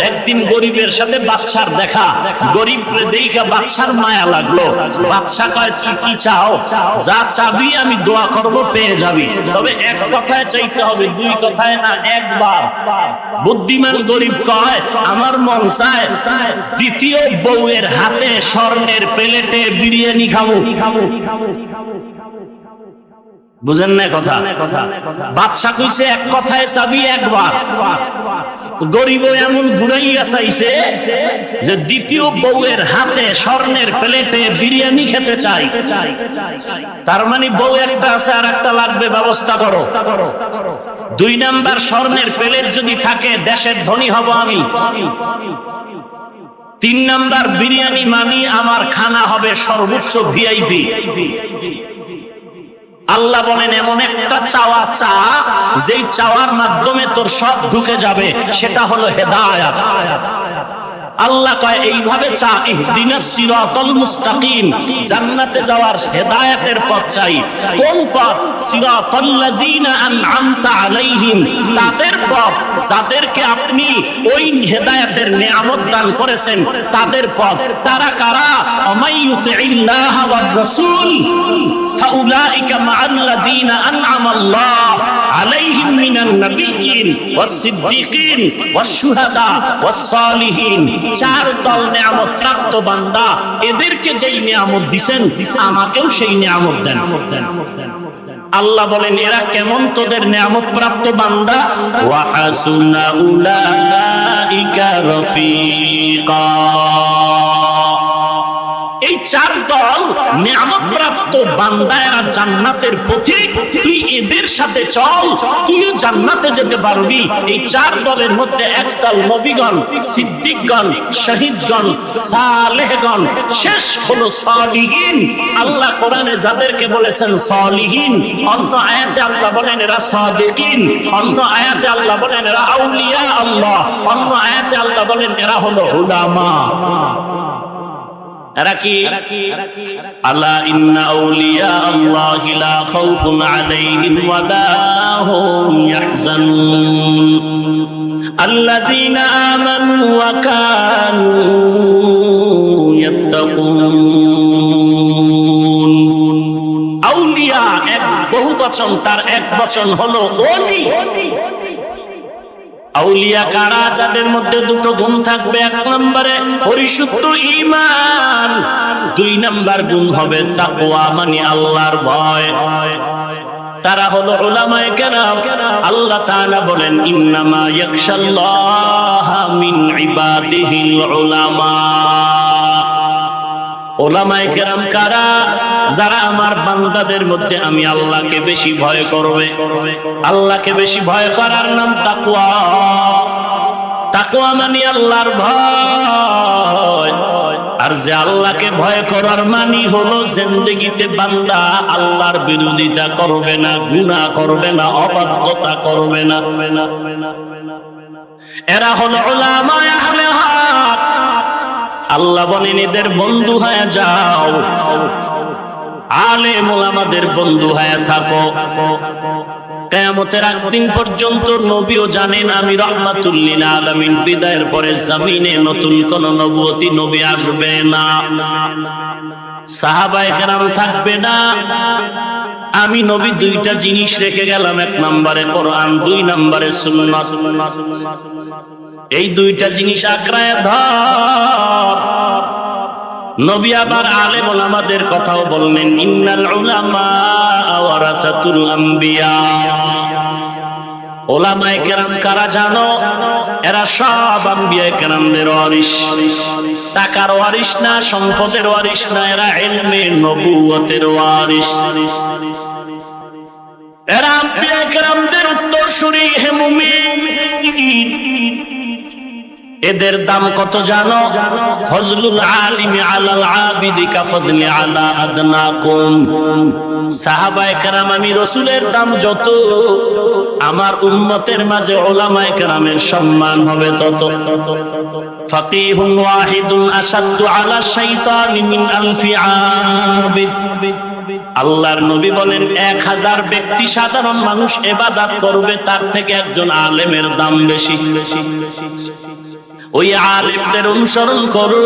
একদিন গরিবের সাথে বাদশার দেখা, গরিবরে দেখা বাদশার মায়া লাগলো। বাদশা কয় তুই কি চাও? যা চাবি আমি দোয়া করব পেয়ে যাবি, তবে এক কথায় চাইতে হবে, দুই কথায় না, একবার। বুদ্ধিমান গরিব কয় আমার মন চায় দ্বিতীয় বউয়ের হাতে স্বর্ণের প্লেটে বিরিয়ানি খাবো। বুঝেন না কথা? বাদশা কইছে এক কথায় চাবি একবার। গরিব এমন ঘুরাইয়া চাইছে যে দ্বিতীয় বউয়ের হাতে স্বর্ণের প্লেটে বিরিয়ানি খেতে চাই। তার মানে বউ একটা আছে আর একটা লাগবে, ব্যবস্থা করো। 2 নাম্বার স্বর্ণের প্লেট যদি থাকে দেশের ধনী হব আমি। 3 নাম্বার বিরিয়ানি মানি আমার খানা হবে সর্বোচ্চ ভিআইপি। আল্লাহ বলেন এমন একটা চাওয়া চা যেই চাওয়ার মাধ্যমে তোর সব ঢুকে যাবে, সেটা হলো হেদায়েত। আল্লাহ কয় এইভাবে চা, ইহদিনাস সিরাতাল মুস্তাকিম, জান্নাতে যাওয়ার হেদায়েতের পথ চাই। কোন পথ? সিরাতাল্লাযীনা আন'আমতা আলাইহিম, তাদের পথ যাদেরকে আপনি ওই হেদায়েতের নিয়ামত দান করেছেন, তাদের পথ। তারা কারা? আমাইয়ুতিল্লাহ ওয়ার রাসূল ফাউলাইকা মাআল্লাযীনা আন'আমাল্লাহ আলাইহিম মিনান নাবিয়্যিন ওয়াস সিদ্দীকিন ওয়াস শুহাদা ওয়াস সালিহিন। 4 দল নিয়ামত প্রাপ্ত বান্দা, এদেরকে যেই নিয়ামত দিবেন আমাকেও সেই নিয়ামত দেন। আল্লাহ বলেন এরা কেমন তোদের নিয়ামত প্রাপ্ত বান্দা? ওয়া হাসুনা উলাইকা রফিকা। এই 4 দল নিয়ামত প্রাপ্ত বান্দা, এরা জান্নাতের পথিক। তুই এদের সাথে চল, তুইও জান্নাতে যেতে পারবি। এই 4 দলের মধ্যে এক দল নবীগণ, সিদ্দিকগণ, শহীদগণ, সালেহগণ, শেষ হলো সালিহিন। আল্লাহ কোরআনে যাদেরকে বলেছেন সালিহিন, অন্য আয়াতে আল্লাহ বলেন এরা সাদিকিন, অন্য আয়াতে আল্লাহ বলেন এরা আউলিয়া আল্লাহ, অন্য আয়াতে আল্লাহ বলেন এরা হলো উলামা। এরা কি? আলা ইন্না আউলিয়া আল্লাহি লা খাউফুন আলাইহিম ওয়া লা হুম ইয়াহজানুন আল্লাযীনা আমানু ওয়া কানু ইয়াত্তাকুন। আউলিয়া এক বহুবচন, তার এক বচন হলো ওলি। আউলিয়া কারা? যাদের মধ্যে 2 গুণ থাকবে। 1 নম্বরে পরিশুদ্ধ ঈমান, 2 নাম্বার গুণ হবে তাকওয়া, মানে আল্লাহর ভয়। তারা হলো উলামায়ে কেরাম। আল্লাহ তাআলা বলেন ইন্নামা ইয়াখশাল্লাহা মিন ইবাদিহিল উলামা। উলামায়ে কেরাম কারা? যারা আমার বান্দাদের মধ্যে আমি আল্লাহকে বেশি ভয় করবে। আল্লাহকে বেশি ভয় করার নাম তাকওয়া। তাকওয়া মানে আল্লাহর ভয়। আর যে আল্লাহকে ভয় করার মানে হলো জিন্দেগিতে বান্দা আল্লাহর বিরোধিতা করবে না, গুনাহ করবে না, অবাধ্যতা করবে না। এরা হলো উলামায়ে আহলে হক। আল্লাহ বলেন এদের বন্ধু হয়ে যাও, আলেম ওলামাদের বন্ধু হয়ে থাকো। কিয়ামতের দিন পর্যন্ত নবীও জানেন আমি রাহমাতুল লিল আলামিন, বিদায়ের পরে জমিনে নতুন কোন নবুয়তি নবী আসবে না, সাহাবায়ে কেরাম থাকবে না। আমি নবী 2টা জিনিস রেখে গেলাম, 1 নম্বরে কোরআন, 2 নম্বরে সুন্নাত। এই 2টা জিনিস আঁকড়ায় ধর। নবী আবার আলেম ওলামাদের কথাও বললেন ইন্নাল উলামা ওয়ারাসাতুল আম্বিয়া। ওলামায়ে কেরাম কারা জানো? এরা সব আম্বিয়া কেরামদের ওয়ারিস। টাকার ওয়ারিস না, সম্পদের ওয়ারিস না, এরা ইলমে নবুয়তের ওয়ারিস। এরা আম্বিয়া কেরামদের উত্তরসূরি। হে মুমিন, এদের দাম কত জানো? ফজলুল আলিমি আলাল আবিদি কা ফজলি আলা আদনাকুম। সাহাবায়ে কেরাম আমি রাসূলের দাম যত, আমার উম্মতের মাঝে উলামায়ে কেরামের সম্মান হবে তত। ফাকিহুন ওয়াহিদুন আশাদ্দু আলা শাইতানি মিন আলফি আবিদ। আল্লাহর নবী বলেন 1000 ব্যক্তি সাধারণ মানুষ ইবাদত করবে, তার থেকে একজন আলেমের দাম বেশি। ওই আলেমদের অনুসরণ করো,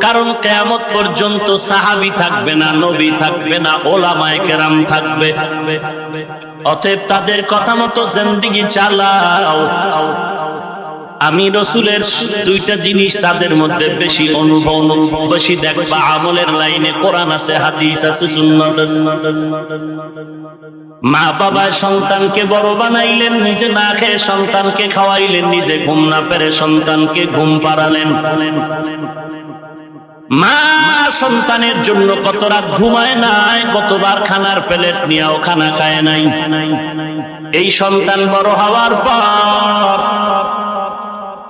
কারণ কিয়ামত পর্যন্ত সাহাবী থাকবে না, নবী থাকবে না, উলামায়ে কেরাম থাকবে। অতএব তাদের কথা মতো জিন্দেগি চালাও। আমি রাসূলের দুইটা জিনিস তাদের মধ্যে বেশি অনুভব, বেশি দেখবা আমলের লাইনে কোরআন আছে, হাদিস আছে, সুন্নাত আছে। মা বাবা সন্তানকে বড় বানাইলেন, নিজে না খেয়ে সন্তানকে খাওয়াইলেন, নিজে ঘুম না পেরে সন্তানকে ঘুম পাড়ালেন। মা সন্তানের জন্য কত রাত ঘুমায় নাই, কতবার খানার প্লেট নিয়েও খানা খায় নাই। এই সন্তান বড় হওয়ার পর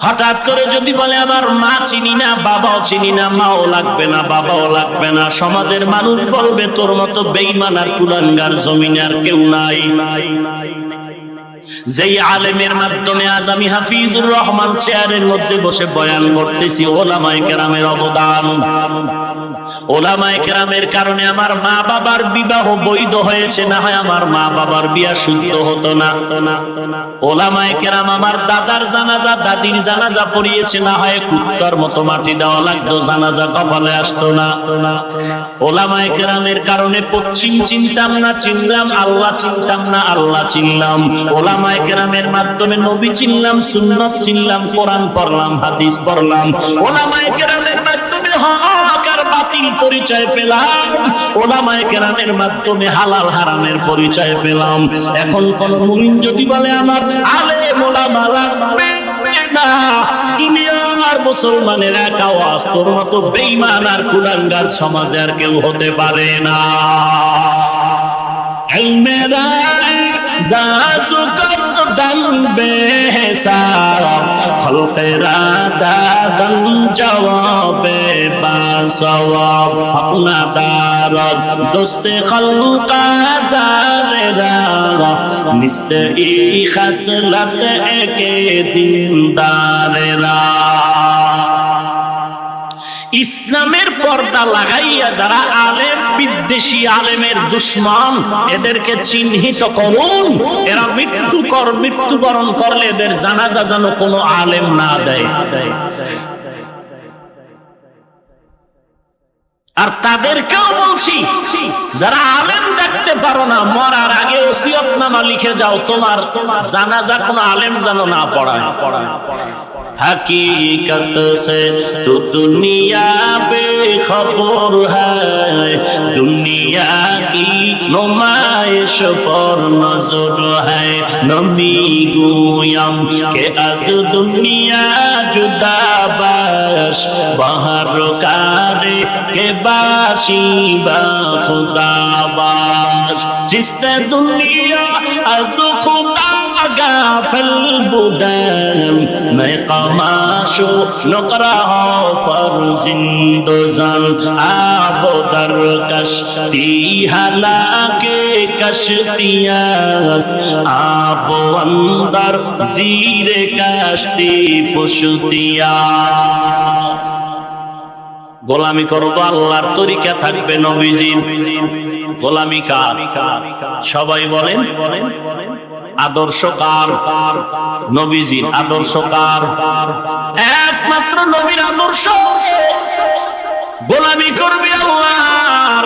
হঠাৎ করে যদি বলে আমার মা চিনি না, বাবাও চিনি না, মাও লাগবে না, বাবাও লাগবে না, সমাজের মানুষ বলবে তোর মতো বেঈমান আর কুলাঙ্গার জমিনে আর কেউ নাই। যেই আলেমের মাধ্যমে আজ আমি হাফিজুর রহমান চেয়ারের মধ্যে বসে বয়ান করতেছি, উলামায়ে কেরামের অবদান। উলামায়ে কেরামের কারণে আমার মা বাবার বিবাহ বৈধ হয়েছে, না হয় আমার মা বাবার বিয়া শুদ্ধ হতো না। উলামায়ে কেরাম আমার দাদার জানাজা, দাদির জানাজা পড়িয়েছে, না হয় কুত্তার মতো মাটি দেওয়া লাগতো, জানাজা কপালে আসতো না। উলামায়ে কেরামের কারণে পশ্চিম চিনতাম না, চিনলাম, আল্লাহ চিনতাম না, আল্লাহ চিনলাম। উলামায়ে কেরামের মাধ্যমে নবী চিনলাম, সুন্নাত চিনলাম, কোরআন পড়লাম, হাদিস পড়লাম। উলামায়ে কেরামের মাধ্যমে হক আর বাতিল পরিচয় পেলাম। উলামায়ে কেরামের মাধ্যমে হালাল হারামের পরিচয় পেলাম। এখন কোন মুমিন যদি বলে আমার আলেম উলামা লাগবে না, দুনিয়ার মুসলমানের এক আওয়াজ, তোর মতো বেঈমান আর কুলাঙ্গার সমাজে আর কেউ হতে পারে না। ইলমেরা জাজু করদান বেহিসাব, খলকেরা দাদান জওয়াবে বাসওয়াব, আপনা দারদ দোস্তে খলকা জারেরা, নিস্তে ই খাসলত একে দিনদারেরা। ইসলামের পর্দা লাগাইয়া যারা আলেম বিদ্বেষী, আলেমের দুশমন, এদেরকে চিহ্নিত করুন। এরা মৃত্যুবরণ করলে এদের জানাজা যেন কোনো আলেম না দেয়। আর তাদেরকেও বলছি, যারা আলেম দেখতে পারো না, মরার আগে ওসিয়তনামা লিখে যাও, তোমার জানাজা কোনো আলেম যেন না পড়ায়। हकीकत से तो दुनिया बेखबर है, दुनिया की नुमाइश पर नजर है। नबी गोयम के अज दुनिया जुदा बाश, बाहर कारे के बाशी बा खुदा बाश, जिसने दुनिया अज खुदा गाफिल बुदन, मैं कमाशो नकरा फर्जिंदोजन, आबो दर कश्ती हलाके कश्तियास, आबो अंदर जीरे कश्ती पुश्तियास। গোলামি করবো আল্লাহর তরিকা থাকবে নবীজির। গোলামি কার? সবাই বলেন আদর্শ কার? নবীজির। আদর্শ কার? একমাত্র নবীর আদর্শ। গোলামি করবি আল্লাহর,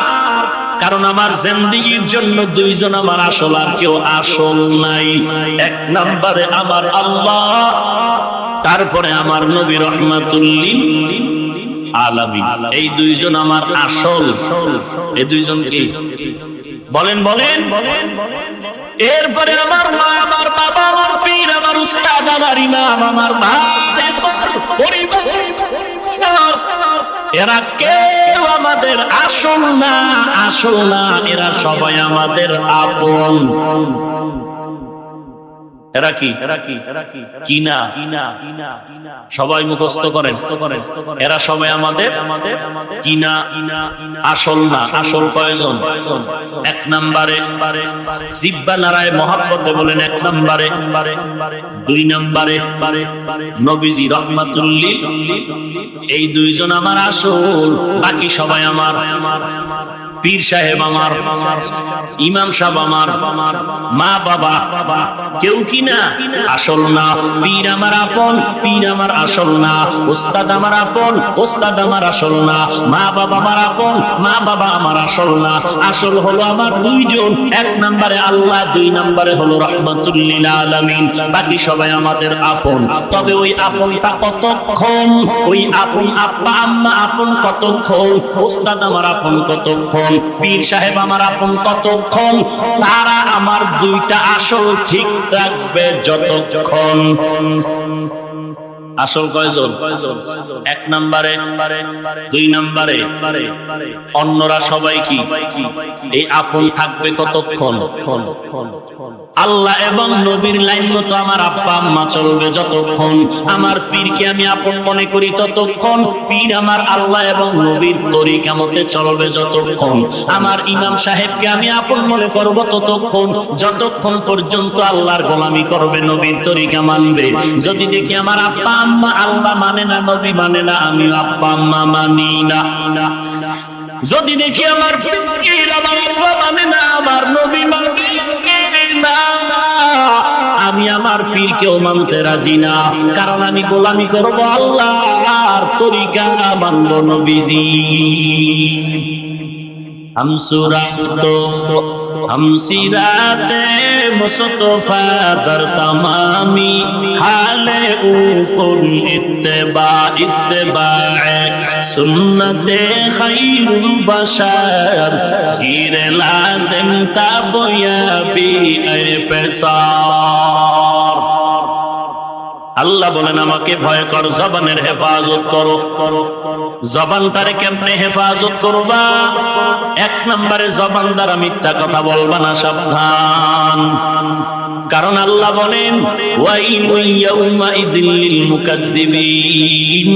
কারণ আমার জিন্দেগির জন্য দুইজন আমার আসল, আর কেউ আসল নাই। এক নম্বরে আমার আল্লাহ, তারপরে আমার নবী রহমাতুল লিল আলামিন। এই দুইজন আমার আসল। এই দুইজন কি? বলেন বলেন। এরপরে আমার মা, আমার বাবা, আমার পীর, আমার উস্তাদ, আমার ইমাম, আমার ভাই, আমার পরিবার, এরা কেউ আমাদের আসল না, আসল না। এরা সবাই আমাদের আপন। এরা কি কিনা সবাই মুখস্থ করেন, এরা সবাই আমাদের কিনা, আসল না। আসল কয়জন? এক নম্বরে জিব্বা নারায় মহাব্বতে বলেন এক নম্বরে, দুই নম্বরে নবীজি রহমাতুল লিল, এই দুইজন আমার আসল, বাকি সবাই আমার। পীর সাহেব আমার, ইমাম সাহেব আমার, মা বাবা কেউ কি না আসল না। পীর আমার আপন, পীর আমার আসল না। ওস্তাদ আমার আপন, ওস্তাদ আমার আসল না। মা বাবা আমার আপন, মা বাবা আমার আসল না। আসল হলো আমার দুইজন, এক নম্বরে আল্লাহ, দুই নম্বরে হলো রহমাতুল লিল আলামিন, বাকি সবাই আমাদের আপন। তবে ওই আপনটা কতক্ষণ? ওই আপন আব্বা আম্মা আপন কতক্ষণ? ওস্তাদ আমার আপন কতক্ষণ? পীর সাহেব আমার আপন কতক্ষণ? তারা আমার দুইটা আসল ঠিক রাখবে যতক্ষণ। আসল কয়জন? এক নম্বরে, দুই নম্বরে, অন্যরা সবাই কি এই আপন থাকবে কতক্ষণ? আল্লাহ এবং নবীর লাইন মতো আমার আব্বা আম্মা চলবে যতক্ষণ। আমার পীরকে আমি আপন মনে করি ততক্ষণ। পীর আমার আল্লাহ এবং নবীর তরিকা মতে চলবে যতক্ষণ। আমার ইমাম সাহেবকে আমি আপন মনে করব ততক্ষণ, যতক্ষণ পর্যন্ত আল্লাহর গোলামি করবে, নবীর তরিকা মানবে। যদি দেখি আমার আব্বা আম্মা আল্লাহ মানে না, নবী মানে না, আমিও আব্বা আম্মা মানি না। যদি দেখি আমার পীর আমার আল্লাহ মানে না, আমার নবী মানে না, আমি আমার পীরকেও মানতে রাজি না। কারণ আমি গোলামি করব আল্লাহর তরিকা, মানব নবীজি। हम सूरत तो हम सीराते मुस्तफा दर तमामी हाले ऊकुल इत्तिबा इत्तिबाए सुन्नते खैरुल बशर गिरे लाजिम ताबया बी ए पेसार। আল্লাহ বলেন আমাকে ভয় কর, জবানের হেফাজত করো। জবান তারে কেমনে হেফাজত করবা? এক নম্বরে জবান দ্বারা মিথ্যা কথা বলবা না, সাবধান। কারণ আল্লাহ বলেন ওয়াইলুল ইয়াউমাইযিল লিল মুকাদ্দিবিন,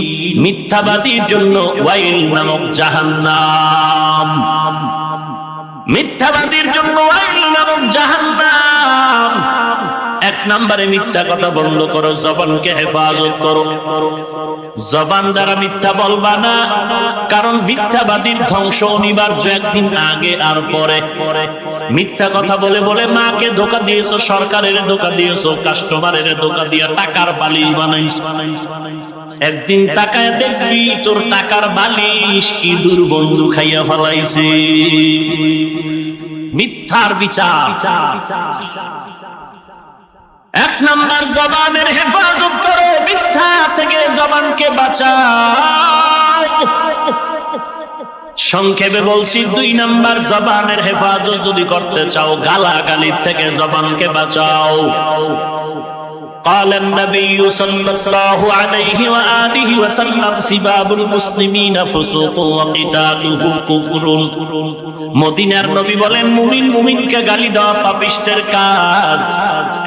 মিথ্যাবাদীর জন্য ওয়াইল নামক জাহান্নাম। মিথ্যাবাদীর জন্য ওয়াইল নামক জাহান্নাম। এক নম্বরে মিথ্যা কথা বন্ধ করো, জবানকে হেফাজত করো। জবান দ্বারা মিথ্যা বলবা না, কারণ মিথ্যাবাদীর ধ্বংস অনিবার্য একদিন, আগে আর পরে। মিথ্যা কথা বলে বলে মাকে ধোকা দিয়েছো, সরকারের ধোকা দিয়েছো, কাস্টমারের ধোকা দিয়া টাকার বালিশ বানাইছো। একদিন তাকায় দেখবি তোর টাকার বালিশ ইঁদুর বন্ধু খাইয়া ফেলাইছে। মিথ্যার বিচার। এক নম্বর জবানের হেফাজত করো, মিথ্যা থেকে জবানকে বাঁচাও। সংক্ষেপে বলছি, দুই নম্বর জবানের হেফাজত যদি করতে চাও, গালাগালির থেকে জবানকে বাঁচাও। قال النبي صلى الله عليه وآله وسلم سباب المسلمين فسوق وقتاله كفر। মদিনার নবী বলেন মুমিন মুমিনকে গালি দেওয়া পাপিষ্টের কাজ।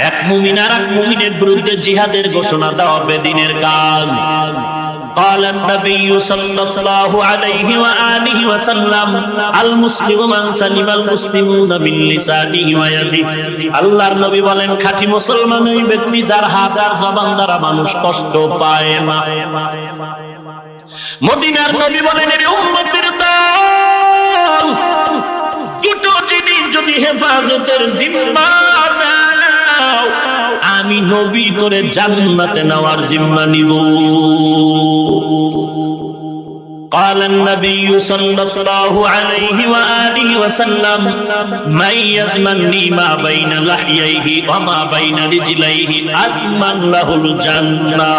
এক মুমিন আর এক মুমিনের বিরুদ্ধে জিহাদের ঘোষণা দেওয়া বেদিনের কাজ। قال النبي صلى الله عليه وآله وسلم المسلم من سلم المسلمون من لسانه ويده। আল্লাহর নবী বলেন খাঁটি মুসলমান ওই ব্যক্তি যার হাত আর জবান দ্বারা মানুষ কষ্ট পায় না। মদিনার নবী বলেন এর উম্মতের দল দুটো জিনিস যদি হেফাজতের জিম্মা নাও, আমি নবী তোরে জান্নাতে নেওয়ার জিম্মা নিব। قال النبي صلى الله عليه وآله وسلم من يزمني ما بين لحييه وما بين رجليه أزمن له الجنة।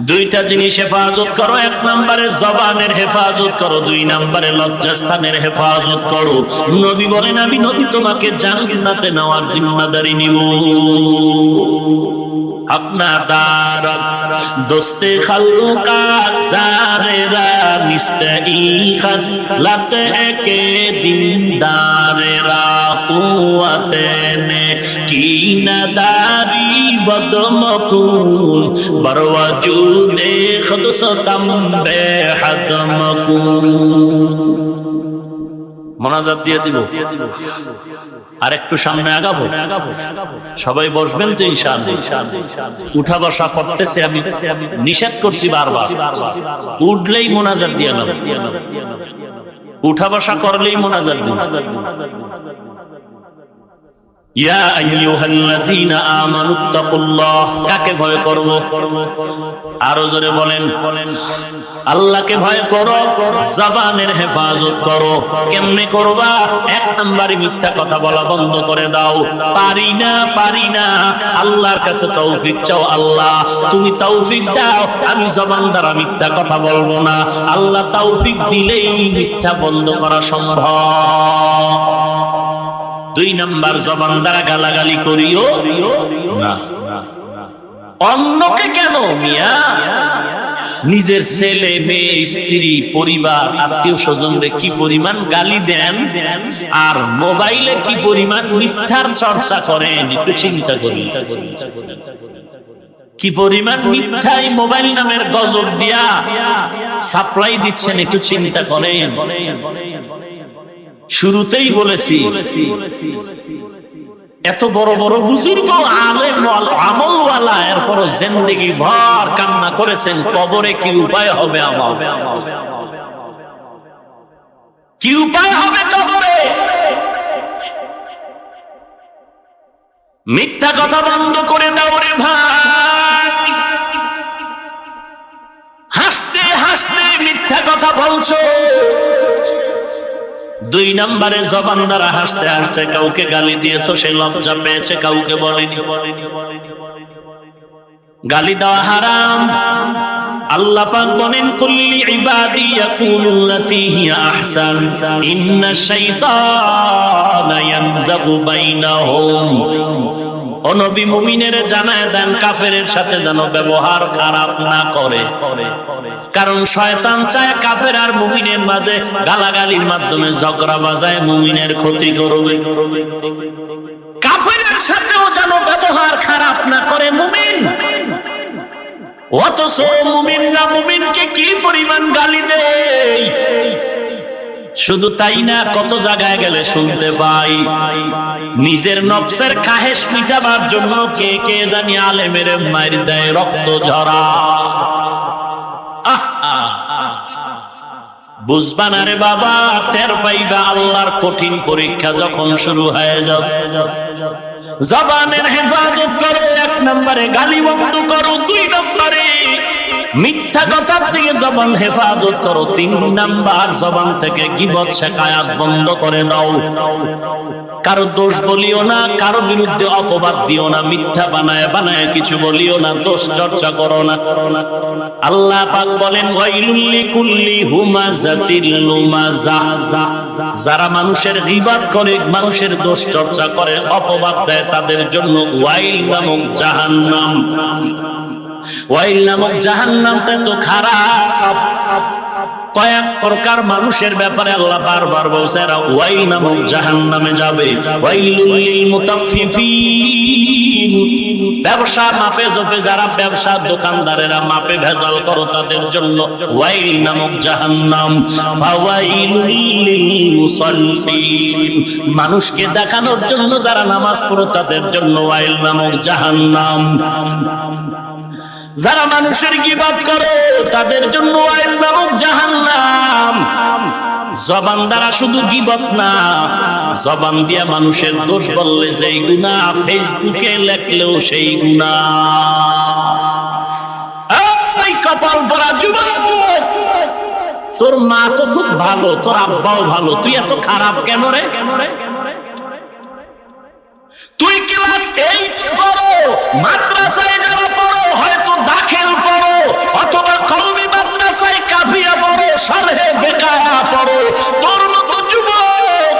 দুইটা জিনিস হেফাজত করো, এক নম্বরে জবানের হেফাজত করো, দুই নম্বরে লজ্জাস্থানের হেফাজত করো। নবী বলেন আমি নবী তোমাকে জান্নাতে নেওয়ার জিম্মাদারি নিব। अपना दारत दोस्ते खल्का जारेरा निस्तई खसलत के दीनदारेरा कुव्वते ने की नदारी बदमकुल बरवजूदे खुदसतम बेहद मकुल। মোনাজাত দিয়ে দিব আর একটু সামনে আগাবো, সবাই বসবেন তো ইনশাআল্লাহ। উঠা বসা করতেছে আমি নিষেধ করছি বারবার, উঠলেই মোনাজাত দিয়ে নাও, উঠা বসা করলেই মোনাজাত দিন। ইয়া আইয়ুহাল্লাযীনা আমানুত্তাকুল্লাহ, কাকে ভয় করব? আরো জোরে বলেন, আল্লাহকে ভয় করো, জবানের হেফাজত করো। কেমনে করবা? এক নম্বরে মিথ্যা কথা বলা বন্ধ করে দাও। পারি না, আল্লাহর কাছে তৌফিক চাও, আল্লাহ তুমি তৌফিক দাও, আমি জবান দ্বারা মিথ্যা কথা বলবো না। আল্লাহ তৌফিক দিলেই মিথ্যা বন্ধ করা সম্ভব। দুই নাম্বার, জবান দ্বারা গালাগালি করিও না। অন্যকে কেন মিয়া, নিজের ছেলে মেয়ে স্ত্রী পরিবার আত্মীয় স্বজনরে কি পরিমাণ গালি দেন, আর মোবাইলে কি পরিমাণ মিথ্যার চর্চা করেন, একটু চিন্তা করি। কি পরিমাণ মিথ্যাই মোবাইল নামের গজব দিয়া সাপ্লাই দিচ্ছেন, একটু চিন্তা করেন। শুরুতেই বলেছি, এত বড় বড় বুজুর্গ আলেম আমলওয়ালা, এরপর জিন্দেগি ভর কান্না করেছেন, কবরে কি উপায় হবে আমার, কি উপায় হবে কবরে। মিথ্যা কথা বন্ধ করে দাও রে ভাই। হাসতে হাসতে মিথ্যা কথা বলছো। দুই নম্বরে, জবান দ্বারা হাসতে হাসতে কাউকে গালি দিয়েছো, সে লজ্জা পেয়েছে, কাউকে বলেনি। গালি দেওয়া হারাম। আল্লাহ পাক বলেন, কুল্লি ইবাদি ইয়াকুলুল্লাতী হিয়া আহসান ইন্নাশ শাইতানা ইয়ানযাগু বাইনাহুম। ও নবী, মুমিনের জানায় দেন কাফেরের সাথে যেন ব্যবহার খারাপ না করে, কারণ শয়তান চায় কাফের আর মুমিনের মাঝে গালাগালির মাধ্যমে ঝগড়া বাজায় মুমিনের ক্ষতি করবে। কাফেরের সাথেও যেন ব্যবহার খারাপ না করে মুমিন। অথচ মুমিনরা মুমিনকে কি পরিমাণ গালি দেয়। শুধু তাই না, কত জায়গায় গেলে শুনতে পাই, নিজের নফসের খাহেশ মিটাবার জন্য কে কে জানি আলেমের মাইর দেয়, রক্ত ঝরা। বুঝবা না রে বাবা, টের পাইবা আল্লাহর কঠিন পরীক্ষা যখন শুরু হয়ে যাবে। জবানের হেফাজত করো, এক নম্বরে গালি বন্ধ করো, দুই নম্বরে মিথ্যা কথার থেকে জবান হেফাজত করো, তিন নাম্বার জবান থেকে গীবত শিকায়াত বন্ধ করে দাও। কারো দোষ বলিও না, কারো বিরুদ্ধে অপবাদ দিও না, মিথ্যা বানায় বানায় কিছু বলিও না, দোষ চর্চা করো না। আল্লাহ পাক বলেন, ওয়াইলুল লিকুল্লি হুমাযাতিল লুমাযাহ। যারা মানুষের গীবত করে, মানুষের দোষ চর্চা করে, অপবাদ দেয়, তাদের জন্য ওয়াইল নামক জাহান্নাম। ওয়াইল নামক জাহান্নামটা তো খারাপ। কয়েক প্রকার মানুষের ব্যাপারে আল্লাহ বারবার বলছে, এরা ওয়াইল নামক জাহান্নামে যাবে। ওয়াইলুল লিল মুতাফফিফিন, ব্যবসা মাপে জোপে যারা ব্যবসা দোকানদারেরা মাপে ভেজাল করো, তাদের জন্য ওয়াইল নামক জাহান্নাম। ফাওয়াইলুল লিল মুসাল্লিন, মানুষকে দেখানোর জন্য যারা নামাজ পড়ো, তাদের জন্য ওয়াইল নামক জাহান্নাম। যারা মানুষের গীবত করে, তাদের জন্য ওয়াইল নামক জাহান্নাম। জবান দ্বারা শুধু গীবত না, জবান দিয়া মানুষের দোষ বললে যেই গুনাহ, ফেসবুকে লেখলেও সেই গুনাহ। এই কপাল পরা যুবক, তোর মা তো খুব ভালো, তোর আব্বাও ভালো, তুই এত খারাপ কেন রে? তুই ক্লাস 8 পড়ো, মাদ্রাসায় যারা পড়ো, হয়তো দাখিল পড়ো, অথবা কওমি মাদ্রাসায় কাফিয়া পড়ো, শরহে ফিকহ পড়ো, তোর মতো যুবক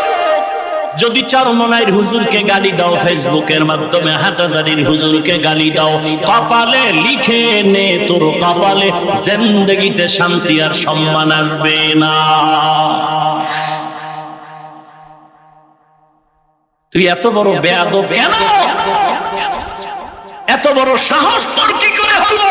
যদি চরমনাইর হুজুরকে গালি দাও, ফেসবুকের মাধ্যমে হাটহাজারীর হুজুরকে গালি দাও, কপালে লিখে নে তোর কপালে জিন্দেগিতে শান্তি আর সম্মান আসবে না। তুই এত বড় বেয়াদব কেন? এত বড় সাহস তোর কি করে হলো?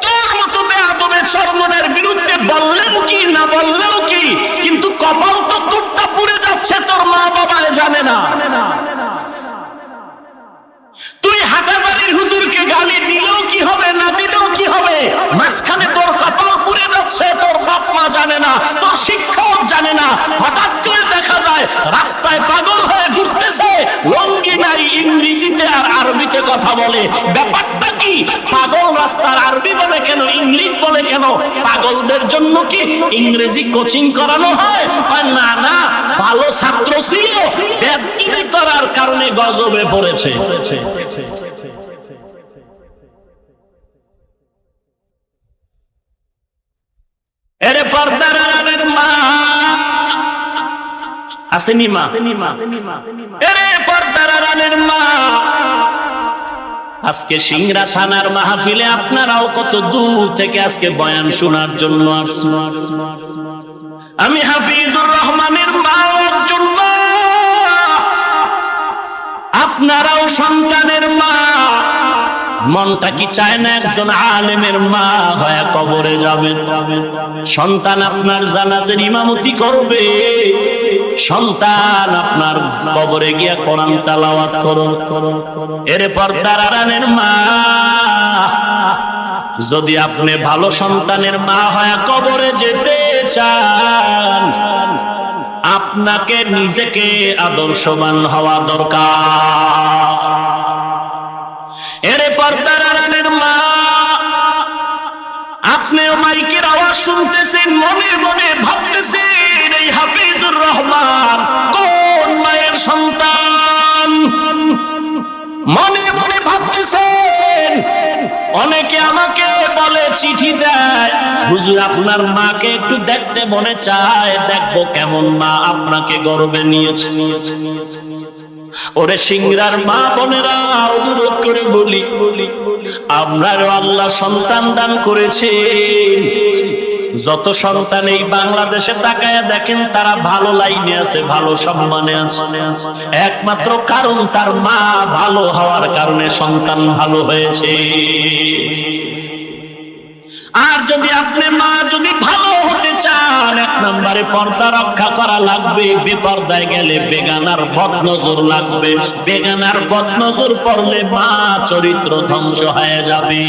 তোর মতো বেয়াদবের চরমনাইয়ের বিরুদ্ধে বললেও কি না বললেও কি, কিন্তু কপাল তো তোরটা পুড়ে যাচ্ছে, তোর মা বাবায় জানে না। তুই হাটহাজারীর হুজুরকে গালি দিলেও কি হবে, না দিলেও কি হবে, মাঝখানে তোর কপাল পুড়ে যাচ্ছে, তোর বাপ মা জানে না, তোর শিক্ষক জানে না। হঠাৎ করে দেখা যায় রাস্তায় পাগল হয়ে ঘুরতেছে, লঙ্গি নাই, ইংরেজিতে আর আরবিতে কথা বলে। ব্যাপারটা কি? পাগল রাস্তার আরবি বলে কেন, ইংলিশ বলে কেন? পাগলদের জন্য কি ইংরেজি কোচিং করানো হয়? না না, ভালো ছাত্র ছিল, বেয়াদবি করার কারণে গজবে পড়েছে। এরে পর্দার আড়ালের মা আসেনি, মা এরে পর্দার আড়ালের মা, আজকে সিংড়া থানার মাহফিলে আপনারাও কত দূর থেকে আজকে বয়ান শোনার জন্য আসছেন। আমি হাফিজুর রহমানের মা, জন্য আপনারাও সন্তানের মা। মনটা কি চায় না একজন আলেমের মা হয়ে কবরে যাবেন? সন্তান আপনার জানাজার ইমামতি করবে, সন্তান আপনার কবরে গিয়া কোরআন তেলাওয়াত করো। এরে পর্দার আড়ালের মা, যদি আপনি ভালো সন্তানের মা হয়ে কবরে যেতে চান, আপনাকে নিজেকে আদর্শবান হওয়া দরকার। এরে পর্দার আড়ালের মা, আপনিও মাইকের আওয়াজ শুনতেছেন, মনে মনে ভাবতেছেন এই হাফিজুর রহমান কোন মায়ের সন্তান, মনে মনে ভাবতেছেন। অনেকে আমাকে বলে, চিঠি দেয়, হুজুর আপনার মাকে একটু দেখতে মনে চায়, দেখবো কেমন মা, আপনাকে গর্বে নিয়েছে। ওরে সিংড়ার মা বোনেরা, অনুরোধ করে বলি, আপনারও আল্লাহ সন্তান দান করেছেন। যত সন্তান এই বাংলাদেশে তাকায়া দেখেন, তারা ভালো লাইনে আছে, ভালো সম্মানে আছে, একমাত্র কারণ তার মা ভালো হওয়ার কারণে সন্তান ভালো হয়েছে। আর যদি আপনি মা যদি ভালো হতে চান, এক নম্বরে পর্দা রক্ষা করা লাগবে। বেপর্দায় গেলে বেগানার বদনজর লাগবে, বেগানার বদনজর পড়লে মা চরিত্র ধ্বংস হয়ে যাবে।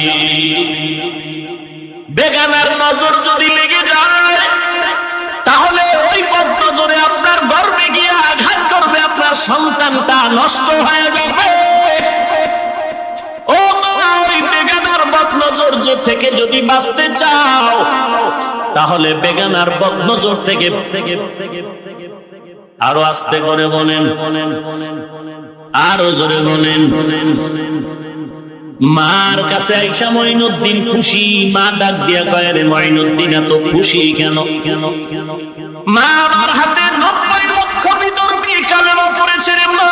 বেগানার নজর যদি লেগে যায়, তাহলে ওই বদনজরে আপনার গর্ভে গিয়ে আঘাত করবে, আপনার সন্তানটা নষ্ট হয়ে যাবে। ও মা, ওই বেগানার বদনজর থেকে যদি বাঁচতে চাও, তাহলে বেগানার বদনজর থেকে আরো আস্তে করে বলেন, আরো জোরে বলেন, মার কাছে আইসা মঈনুদ্দিন খুশি। মা ডাক দিয়া কয়, রে মঈনুদ্দিন এত খুশি কেন? মা আমার হাতে 90 লক্ষ বিধর্মী কালেমা পড়েছে রে মা।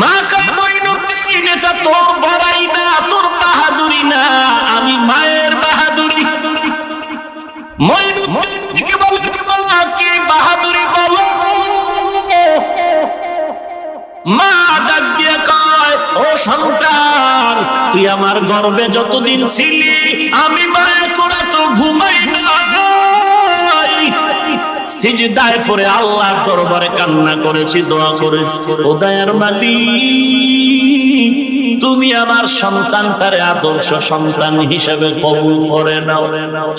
মা কয়, মঈনুদ্দিন এটা তোর বড়াই না, তোর বাহাদুরি না, আমি মায়ের বাহাদুরি। মঈনুদ্দিনকে বলে, কি বাহাদুরি বলো? মা ডাক দিয়ে কয়, ও সন্তান, তুই আমার গর্ভে যতদিন ছিলি, আমি মায়া করে তো ঘুমাই নাই, সিজদায় পড়ে আল্লাহর দরবারে কান্না করেছি, দোয়া করেছি, ও দয়ার মালিক, তুমি আমার সন্তানটারে আদর্শ সন্তান হিসেবে কবুল করে নাও।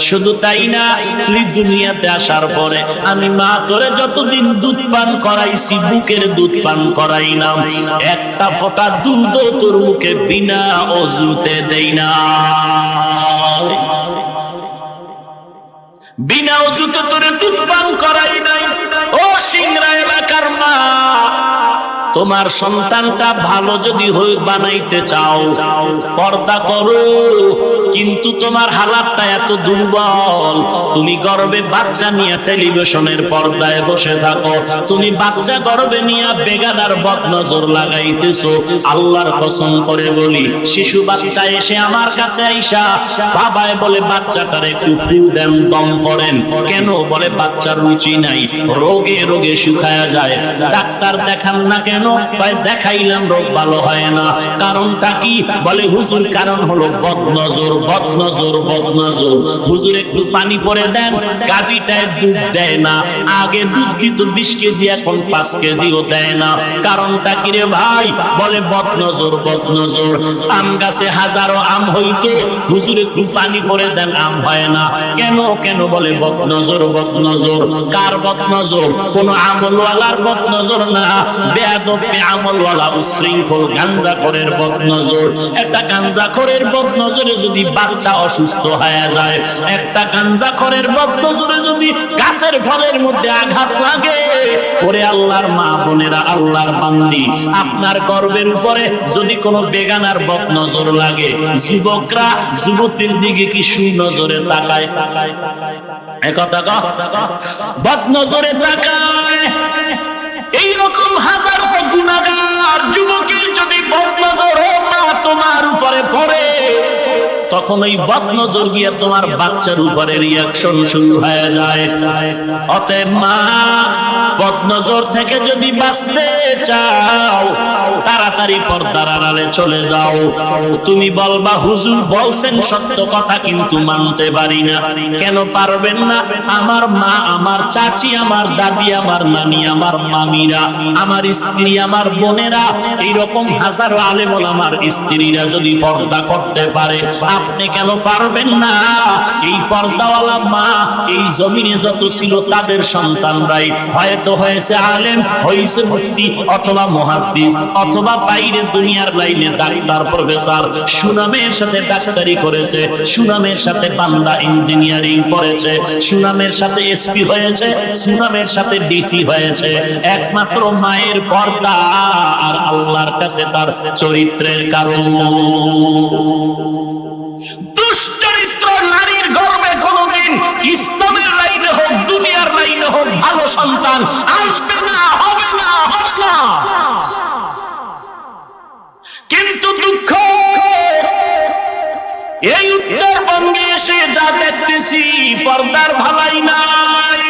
শুধু তাই না, তুই দুনিয়াতে আসার পরে আমি মা তোরে যতদিন দুধ পান করাইছি, বুকের দুধ পান করাইলাম, একটা ফোঁটা দুধও তোর মুখে বিনা অজুতে দেই না, বিনা অজুতে তোরে দুধ পান করাই নাই। ও সিংড়া এলাকার মা, তোমার সন্তানটা ভালো যদি বানাইতে চাও, পর্দা করো, কিন্তু তোমার হালাতটা এত দুর্বল, তুমি গর্বে বাচ্চা নিয়ে টেলিভিশনের পর্দায় বসে থাকো, তুমি বাচ্চা গর্বে নিয়ে বেগানার বদনজর লাগাইতেছো। আল্লাহর কসম করে বলি, শিশু বাচ্চা এসে আমার কাছে আইসা বাবায় বলে বাচ্চাটারে একটু ফু দেন, দম করেন। কেন? বলে বাচ্চার রুচি নাই, রোগে রোগে শুকায়া যায়। ডাক্তার দেখান না কেন? ভাই দেখাইলাম, রোগ ভালো হয় না। কারণটা কি? বলে হুজুর কারণ হলো বদনজর, বদনজর, বদনজর। হুজুর একটু পানি পরে দেন, গাভীটায় দুধ দেয় না। আগে দুধ দিত 20 কেজি, এখন 5 কেজিও দেয় না। কারণটা কি রে ভাই? বলে বদনজর, বদনজর। আম গাছে হাজারো আম হইতো, হুজুর একটু পানি পরে দেন, আম হয় না। কেন? কেন? বলে বদনজর, বদনজর। কার বদনজর? কোন আমলওয়ালার বদনজর না, বেয়াদব বেআমলওয়ালা উশৃঙ্খল গাঞ্জাখোরের বদনজর। একটা গাঞ্জাখোরের বদনজরে যদি বাচ্চা অসুস্থ হয়ে যায়, একটা গাঞ্জাখোরের বদনজরে যদি গাছের ফলের মধ্যে আঘাত লাগে, ওরে আল্লাহর মা বোনেরা, আল্লাহর বান্দি, আপনার গর্বের উপরে যদি কোনো বেগানার বদনজর লাগে, যুবকরা যুবতীর দিকে কি সুনজরে তাকায়? একথা কও, বদনজরে তাকায়। এইরকম হাজারো গুনাহগার যুবকের যদি বদনজর তোমার উপরে পড়ে, তখন ওই বদনজর গিয়ে তোমার বাচ্চার উপরে রিয়াকশন শুরু হয়ে যায়। অতএব মা, বদনজর থেকে যদি বাঁচতে চাও, তাড়াতাড়ি পর্দার আড়ালে চলে যাও। তুমি বলবা হুজুর বলছেন সত্য কথা, কিন্তু মানতে পারি না। কেন পারবেন না? আমার মা, আমার চাচি, আমার দাদি, আমার নানি, আমার মামিরা, আমার স্ত্রী, আমার বোনেরা, এইরকম হাজারো আলেম ওলামার স্ত্রীরা যদি পর্দা করতে পারে, আপনি কেন পারবেন না? এই পর্দাওয়ালা মা এই জমিনে যত ছিল, তাদের সন্তানরাই হয়তো হয়েছে আলেম, হয়েছে মুফতি অথবা মুহাদ্দিস, অথবা বাইরে দুনিয়ার লাইনে ডাক্তার, প্রফেসর, সুনামের সাথে ডাক্তারি করেছে, সুনামের সাথে বান্দা ইঞ্জিনিয়ারিং পড়েছে, সুনামের সাথে এসপি হয়েছে, সুনামের সাথে ডিসি হয়েছে। একমাত্র মায়ের পর্দা আর আল্লাহর কাছে তার চরিত্রের কারণ। দুশ্চরিত্র নারীর গর্ভে কোনদিন ইসলামের লাইনে হোক, দুনিয়ার লাইনে হোক, ভালো সন্তান আসবে না, হবে না, হবে না। কিন্তু দুঃখ, এই উত্তরবঙ্গে এসে যা দেখতেছি, পর্দার ভালাই নাই।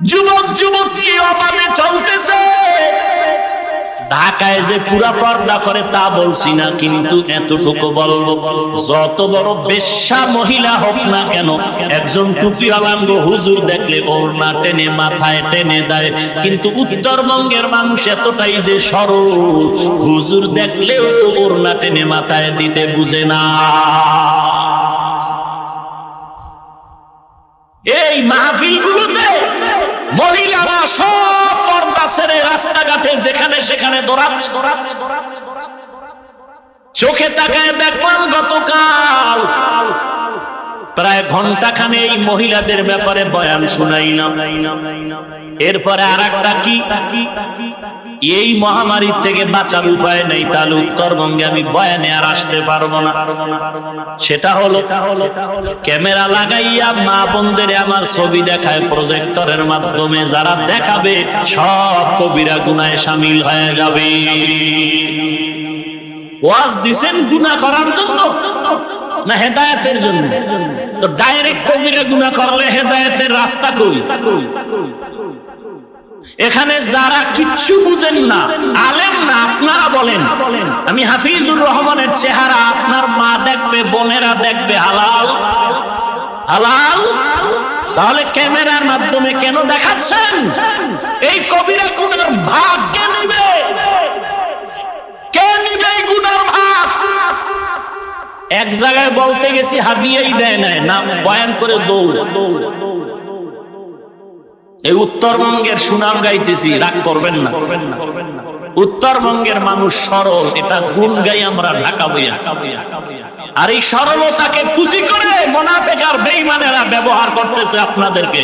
যুবক যুবতী অবাধে চলতেছে। ঢাকায় যে পুরা পর্দা করে তা বলছি না, কিন্তু এতটুকু বলবো, যত বড় বেশ্যা মহিলা হোক না কেন, একজন টুপিওয়ালা হুজুর দেখলে ওড়না টেনে মাথায় টেনে দেয়। কিন্তু উত্তরবঙ্গের মানুষ এতটাই যে সরল, হুজুর দেখলেও ওড়না টেনে মাথায় দিতে বুঝে না। এই মাহফিলগুলোতে মহিলারা সব পর্দা ছেড়ে রাস্তাঘাটে যেখানে সেখানে দৌড়াচ্ছে। চোখে তাকায় দেখলাম গতকাল প্রায় ঘন্টাখানে এই মহিলাদের ব্যাপারে বয়ান শুনাইলাম। এরপরে আরেকটা কি, এই মহামারীর থেকে বাঁচার উপায় নেই, তাহলে উত্তরবঙ্গে আমি বয়ানে আর আসতে পারবো না। সেটা হলো ক্যামেরা লাগাইয়া মা বোনদের আমার ছবি দেখায় প্রজেক্টরের মাধ্যমে, যারা দেখাবে সব কবিরা গুনাহে শামিল হয়ে যাবে। ওয়াজ দিছেন গুনাহ করার জন্য না হেদায়েতের জন্য? তো ডাইরেক্ট কবিরা গুনাহ করলে হেদায়েতের রাস্তা কই? এখানে যারা কিচ্ছু বুঝেন না, আলেম না, আপনারা বলেন আমি হাফিজুর রহমানের চেহারা আপনার মা দেখবে, বোনেরা দেখবে, হালাল হালাল, তাহলে ক্যামেরার মাধ্যমে কেন দেখাচ্ছেন? এই কবিরা গুনার ভাগ কে নিবে? কে নিবে এই গুনার ভাগ? এক জায়গায় বলতে গেছি হাদিয়াই দেয় না, বয়ান করে দৌড়। এই উত্তরবঙ্গের সুনাম গাইতেছি, রাগ করবেন না। উত্তরবঙ্গের মানুষ সরল, এটা গুণ গাই আমরা ঢাকা বইয়া। আর এই সরলতাকে পুঁজি করে মুনাফিক আর বেঈমানেরা ব্যবহার করতেছে আপনাদেরকে।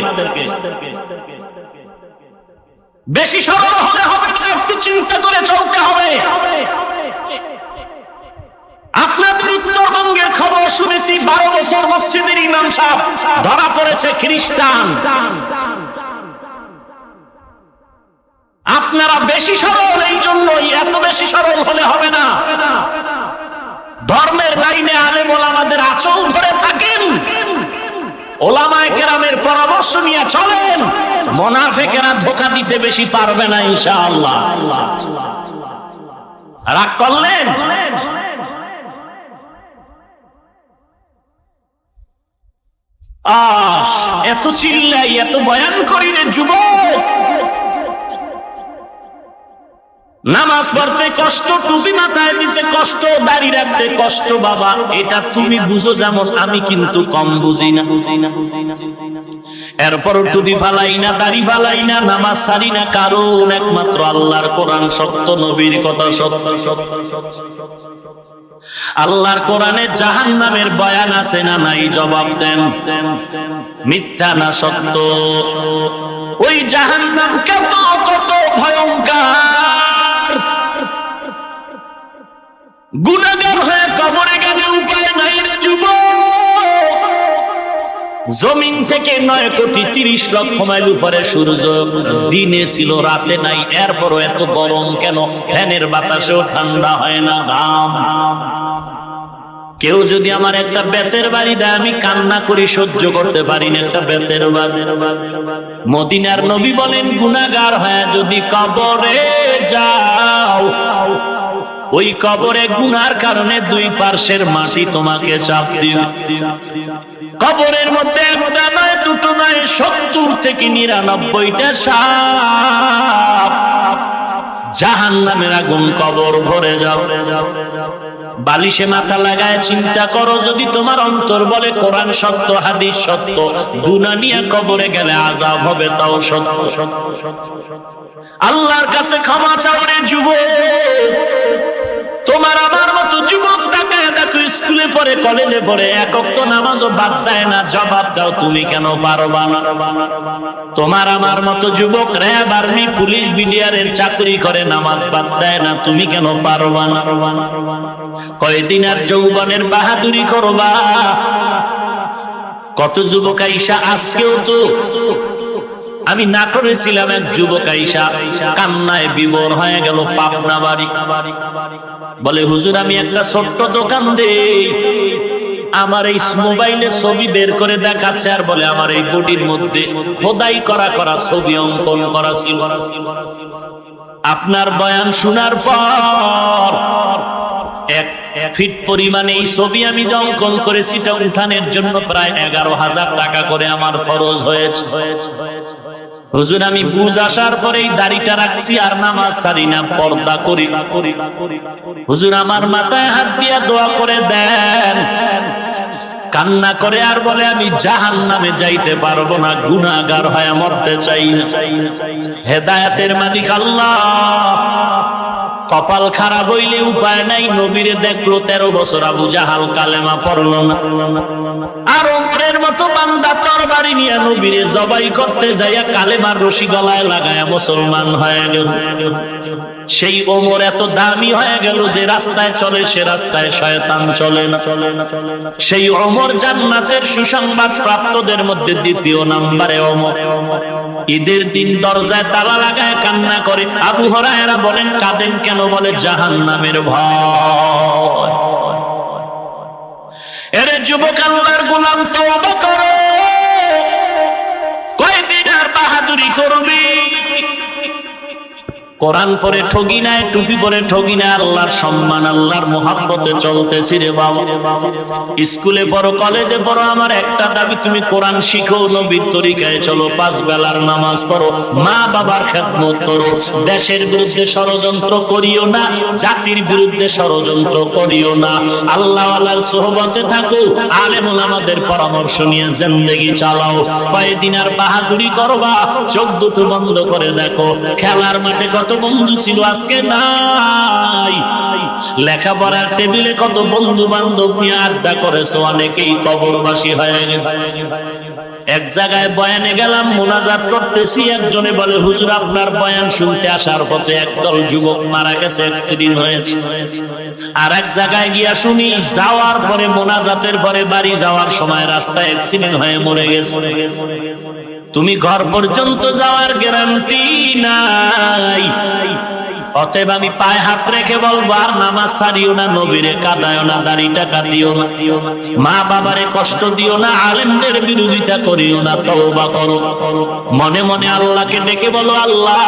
বেশি সরল হলে হবে না, একটু চিন্তা করে চলতে হবে। আপনাদের উত্তরবঙ্গে শুনেছি 12 বছর মসজিদের ইমাম সাহেব ধরা পড়েছে খ্রিস্টান। আপনারা বেশি সরল, এই জন্যই এত বেশি সরল হলে হবে না। ধর্মের লাইনে আলেম ওলামাদের আঁচল ধরে থাকেন, ওলামায়ে কেরামের পরামর্শ নিয়ে চলেন, মুনাফিকেরা ধোঁকা দিতে বেশি পারবে না ইনশাআল্লাহ। রাগ করলেন? এত চিল্লাই, এত বয়ান করি রে যুবক। নামাজ পড়তে কষ্ট, টুপি মাথায় দিতে কষ্ট, দাড়ি রাখতে কষ্ট বাবা, এটা তুমি বুঝো যেমন আমি কিন্তু কম বুঝি না। এরপরও টুপি ফালাই না, দাড়ি ফালাই না, নামাজ ছাড়ি না, কারণ একমাত্র আল্লাহর কোরআন সত্য, নবীর কথা সত্য। আল্লাহর কোরআনে জাহান্নামের বয়ান আছে না নাই? জবাব দেন। মিথ্যা না সত্য? ওই জাহান্নাম কত কত ভয়ঙ্কর। গুনাহগার হয়ে কবরে গেলে উপায় নাই রে যুবক। জমিন থেকে 9,30,00,000 মাইল উপরে সূর্য, দিনে ছিল রাতে নাই, এরপরও এত গরম কেন? ফ্যানের বাতাসেও ঠান্ডা হয় না, ঘাম। কেউ যদি আমার একটা বেতের বাড়ি দেয়, আমি কান্না করি, সহ্য করতে পারি না একটা বেতের বাড়ি। মদিনার নবী বলেন, গুনাহগার হয়ে যদি কবরে যাও, ওই কবরে গুনার কারণে 2 পার্শ্বের মাটি তোমাকে চাপ দিবে। কবরের মধ্যে একটা নয়, দুটো নয়, 70 থেকে 99টা সাপ। জাহান্নামের আগুন কবর ভরে যাও। বালিশে মাথা লাগায় চিন্তা করো, যদি তোমার অন্তর বলে কোরআন সত্য, হাদিস সত্য, গুনাহ নিয়ে কবরে গেলে আযাব হবে তাও সত্য। আল্লাহর কাছে ক্ষমা চাও রে যুবক। তোমার আমার মতো যুবক তাকায় দেখো, স্কুলে পড়ে, কলেজে পড়ে, এক ওয়াক্ত নামাজও বাদ দেয় না। জবাব দাও, তুমি কেন পারবা না? তোমার আমার মতো যুবক র‍্যাব, আর্মি, পুলিশ, বিডিআরের চাকরি করে, নামাজ বাদ দেয় না, তুমি কেন পারবা না? কয়দিন আর যৌবনের বাহাদুরি করবা? কত যুবক আইসা, আজকেও তো আমি নাটোরে ছিলাম, এক যুবক আইসা কান্নায় বিভোর হয়ে গেল, পাবনা বাড়ি। বলে, হুজুর আমি একটা ছোট্ট দোকান দেই, আমার এই মোবাইলে ছবি বের করে দেখাচ্ছে, আর বলে আমার এই বডির মধ্যে খোদাই করা করা ছবি অঙ্কন করা ছিল। আপনার বয়ান শোনার পর 1 ফিট পরিমাণে এই ছবি আমি যে অঙ্কন করেছি, এটা উঠানের জন্য প্রায় 11,000 টাকা করে আমার খরচ হয়েছে। হুজুর আমি বুঝ আসার পরেই দাড়িটা রাখছি, আর নামাজ ছাড়ি না, পর্দা করি। হুজুর আমার মাথায় হাত দিয়ে দোয়া করে দেন। কান্না করে আর বলে, আমি জাহান্নামে যাইতে পারবো না, গুনাহগার হয়ে মরতে চাই না। হেদায়েতের মালিক আল্লাহ। কপাল খারাপ হইলে উপায় নাই, নবীরে দেখলো 13 বছর আবু জাহাল, কালেমা পড়লো না। আর ওমরের মতো বান্দা তরবারি নিয়ে নবীরে জবাই করতে যাইয়া কালেমার রশি গলায় লাগায়া মুসলমান হয়ে গেল। সেই ওমর এত দামি হয়ে গেল যে রাস্তায় চলে, সে রাস্তায় শয়তান চলে না। সেই ওমর জান্নাতের সুসংবাদ প্রাপ্তদের মধ্যে 2য় নম্বরে ওমর। ঈদের দিন দরজায় তালা লাগায় কান্না করে। আবু হুরায়রা বলেন, কাঁদেন কেন? বলে, জাহান্নামের ভয়। এরে যুবক, আল্লাহর গোলাম, তওবা করো। কয়দিন আর বাহাদুরি করবি? কোরআন পড়ে ঠগি নাই, টুপি পরে ঠগি নাই, আল্লাহর সম্মান, আল্লাহর মুহাব্বতে চলতেছি রে বাবা। স্কুলে পড়ো, কলেজে পড়ো, আমার একটা দাবি, তুমি কোরআন শিখো, নবীর তরিকায় চলো, 5 বেলার নামাজ পড়ো, মা বাবার খেদমত করো। দেশের বিরুদ্ধে ষড়যন্ত্র করিও না, জাতির বিরুদ্ধে ষড়যন্ত্র করিও না। আল্লাহ ওয়ালার সোহবতে থাকো, আলেম ওলামাদের পরামর্শ নিয়ে জিন্দেগি চালাও। কয়দিন আর বাহাদুরি করবা? চোখ দুটো বন্ধ করে দেখো, খেলার মাঠে কত বন্ধু ছিল, আজকে নাই। লেখাপড়ার টেবিলে কত বন্ধু বান্ধব নিয়ে আড্ডা করেছো, অনেকেই কবরবাসী হয়ে গেছে। এক জায়গায় বয়ানে গেলাম, মুনাজাত করতেছি, একজনে বলে হুজুর আপনার বয়ান শুনতে আসার পথে একদল যুবক মারা গেছে, অ্যাক্সিডেন্ট হয়েছে। আর এক জায়গায় গিয়া শুনি যাওয়ার পরে, মুনাজাতের পরে বাড়ি যাওয়ার সময় রাস্তায় অ্যাক্সিডেন্ট হয়ে মরে গেছে। তুমি ঘর পর্যন্ত যাওয়ার গ্যারান্টি নাই। অতএব আমি পায়ে হাত রেখে বলবো, আর নামাজ ছাড়িও না, নবীরে কাঁদায়ও না, দাড়িটা কাটিও না, মা বাবারে কষ্ট দিও না, আলেমদের বিরোধিতা করিও না, তওবা করো। মনে মনে আল্লাহকে ডেকে বলো, আল্লাহ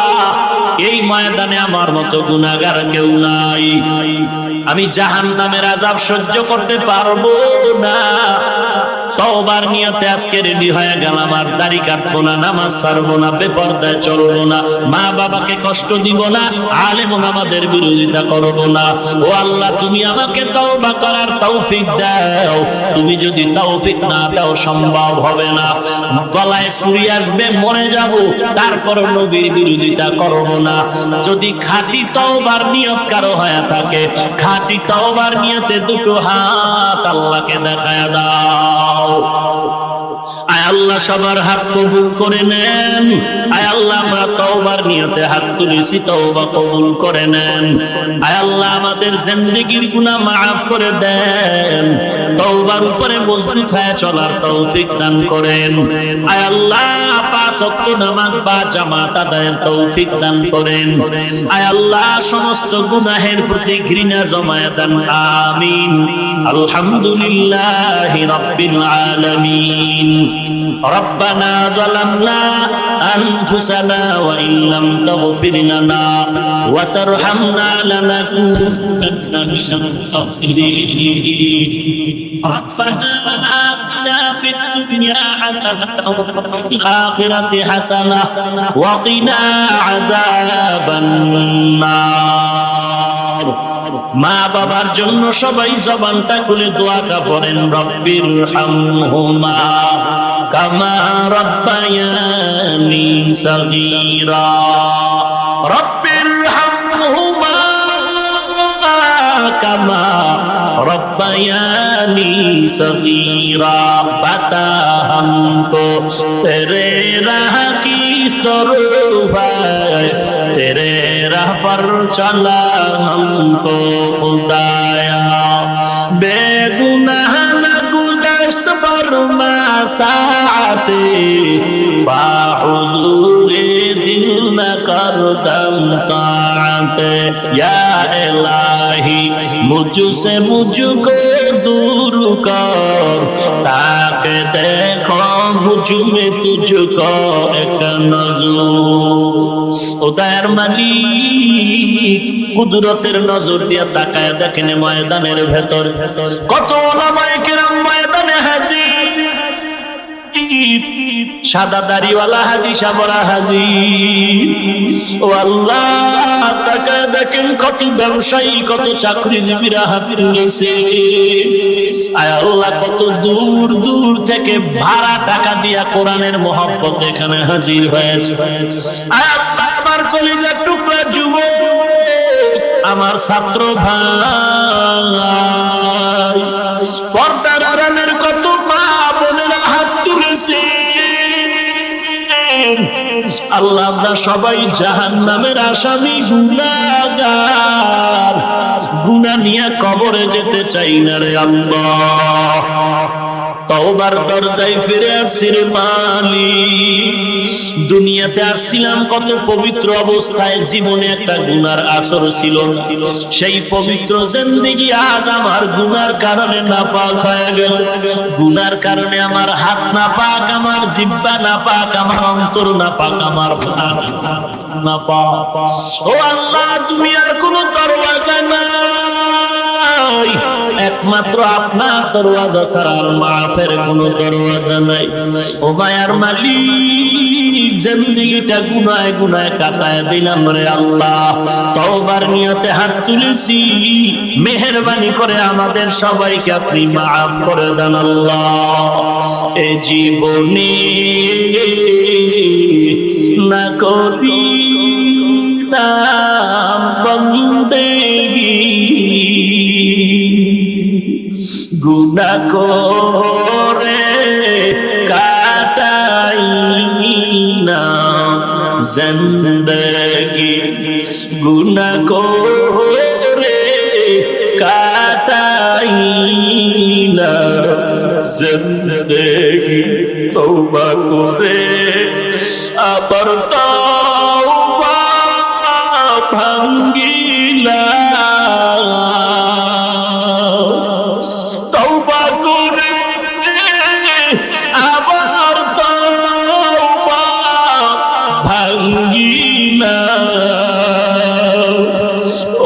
এই ময়দানে আমার মতো গুনাহগার কেউ নাই, আমি জাহান্নামের আযাব সহ্য করতে পারবো না। তওবার নিয়তে আজকে রেডি হয়ে গেলাম, আর দাড়ি কাটবো না, নামাজ ছাড়বো না, বেপরদায় চলবো না, মা বাবাকে কষ্ট দিব না, আলেম ওলামাদের বিরোধিতা করবো না। ও আল্লাহ, তুমি আমাকে তওবা করার তৌফিক দাও। তুমি যদি তৌফিক না দাও সম্ভব হবে না। গলায় ছুরি আসবে, মরে যাব, তারপর নবীর বিরোধিতা করবো না। যদি খাঁটি তওবার নিয়ত কারো হয়ে থাকে, খাঁটি তওবার নিয়তে দুটো হাত আল্লাহকে দেখায় দাও। আয় আল্লাহ সবার হাত কবুল করে নেন। আয় আল্লাহ আমরা তওবার নিয়তে হাত তুলেছি, তওবা কবুল করে নেন। আয় আল্লাহ আমাদের জিন্দেগির গুনাহ মাফ করে দেন, তওবার উপরে মজবুত হয়ে চলার তৌফিক দান করেন। আয় আল্লাহ পাঁচ ওয়াক্ত নামাজ বা জামাত আদায়ের তৌফিক দান করেন। আয় আল্লাহ সমস্ত গুনাহের প্রতি ঘৃণা জমায়ে দেন। আমিন। আলহামদুলিল্লাহি রাব্বিল আলামিন। ربنا ظلمنا أنفسنا وإن لم تغفر لنا وترحمنا لنكونن من الخاسرين. ربنا آتنا في الدنيا حسنة وفي الآخرة حسنة وقنا عذاب النار. মা বাবার জন্য সবাই জবানটা খুলে দোয়াটা পড়েন, রব্বির হামহুমা কামা রাব্বায়ানি সগীরা। রব্বির হামহুমা কামা रब्बयानी सगीरा। बता हमको तेरे राह की तरफ है, तेरे राह पर चला हमको खुदाया। बेगुनाह न गुज़श्त फरमा साते, बाहुज़ूरे दिल न कर दम ताते। या इलाही मुझसे मुझको दूर कर, ताकि देखो मुझ में तुझको एक नजर। ও দয়ার মালিক, কুদরতের নজর দিয়ে তাকায় দেখেন ময়দানের ভেতর কত ওলামায়ে কেরাম ময়দানে হাজির। সাদা দাড়িওয়ালা হাজি সাবরা হাজির। ও আল্লাহ, তাকায় দেখেন কত ব্যবসায়ী, কত চাকরিজীবীরা হাত তুলেছে। আয় আল্লাহ, কত দূর দূর থেকে ভাড়া টাকা দিয়া কোরআনের মহব্বত এখানে হাজির হয়েছে। আয় আল্লাহ, আমার কলিজার টুকরা যুবক, আমার ছাত্র ভাই, পর্দার আড়ালের কত মা বোনেরা হাত তুলেছে। আল্লাহ, আমরা সবাই জাহান্নামের আসামি, গুনাহগার, গুনাহ নিয়ে কবরে যেতে চাই না রে আল্লাহ। তওবার দরজায় ফিরে আসছি রে মালিক। দুনিয়াতে আসছিলাম কত পবিত্র অবস্থায়, জীবনে একটা গুনার আসর ছিল না। সেই পবিত্র জিন্দেগি আজ আমার গুনার কারণে নাপাক হয়ে গেল। গুনার কারণে আমার হাত নাপাক, আমার জিহ্বা নাপাক, আমার অন্তর নাপাক, আমার প্রাণ নাপাক। ও আল্লাহ, দুনিয়ার কোনো দরওয়াজা নাই, একমাত্র আপনার দরওয়াজা ছাড়া আর মাফের কোনো দরওয়াজা নাই। ও মায়ার মালিক, জিন্দেগিটা গুনায় গুনায় কাটায় দিলাম রে আল্লাহ। তওবার নিয়তে হাত তুলেছি, মেহেরবানি করে আমাদের সবাইকে আপনি মাফ করে দেন আল্লাহ। এ জীবনে না করিলাম বন্দেগি, গুনাহ করে কাটা জিন্দেগি গুনাহ করে কাটাইলা, জিন্দেগি তওবা করে আবার তওবা ভাঙ্গিলা, তওবা করে আবার তওবা ভাঙ্গিলা,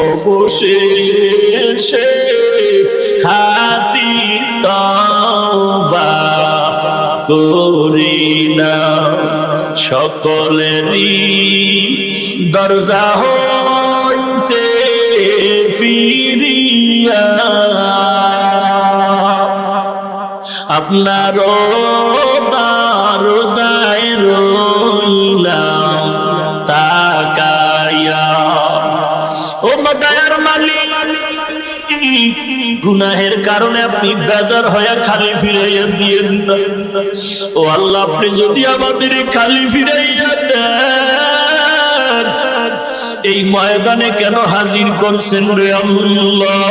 অবশেষে খাতির তওবা করিনা। সকলেরই দরজা হইতে ফিরিয়া আপনার দরজায় রইলাম তাকায়া। ও দয়ার মালিক, গুনাহের কারণে আপনি বেজার হয়ে খালি ফিরাইয়া দিয়েন না। ও আল্লাহ, আপনি যদি আমাদের খালি ফিরাইয়া দেন, এই ময়দানে কেন হাজির করছেন রে আল্লাহ?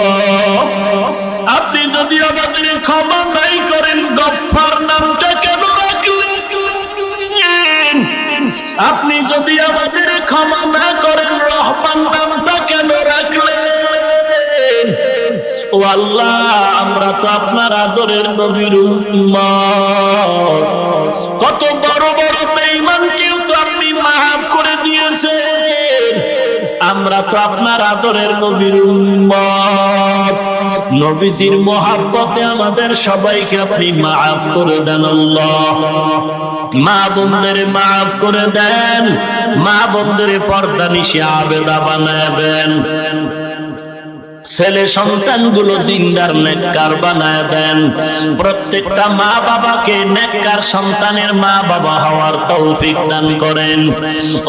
আপনি যদি আমাদের ক্ষমা নাই করেন, গফফার নামটা কেন রাখলেন? আপনি যদি আমাদের ক্ষমা না করেন, রহমান নামটা কেন রাখলেন? ও আল্লাহ, আমরা তো আপনার আদরের নবীর উম্মত। কত বড় বড় বেঈমানকেও তো আপনি মাফ করে দিয়েছেন। আমরা তো আপনার আদরের নবীর উম্মত। নবীজির মহব্বতে আমাদের সবাইকে আপনি মাফ করে দেন আল্লাহ। মা বোনদের মাফ করে দেন, মা বোনদের পর্দা নিশি আবেদা বানায় দেন, ছেলে সন্তানগুলো দিনদার নেককার বানায় দেন। প্রত্যেকটা মা বাবাকে নেককার সন্তানের মা বাবা হওয়ার তৌফিক দান করেন।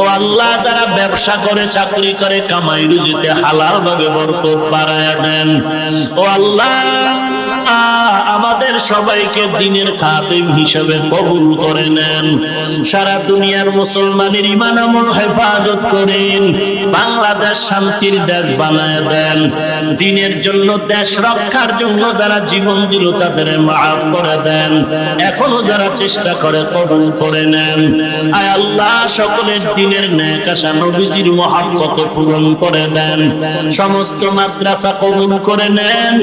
ও আল্লাহ, যারা ব্যবসা করে, চাকরি করে, কামাই রুজিতে হালাল ভাবে বরকত বাড়ায় দেন। ও আল্লাহ, আমাদের সবাইকে দ্বীনের খাদিম হিসেবে কবুল করে নেন। সারা দুনিয়ার মুসলমানের ঈমান আমল হেফাজত করেন। বাংলাদেশ শান্তির দেশ বানায় দেন। দ্বীনের জন্য, দেশ রক্ষার জন্য যারা জীবন দিল তাদের মাফ করে দেন। এখনো যারা চেষ্টা করে কবুল করে নেন। আয় আল্লাহ, সকলের দ্বীনের নেক আশা নবীজির মহব্বতে পূরণ করে দেন। সমস্ত মাদ্রাসা কবুল করে নেন।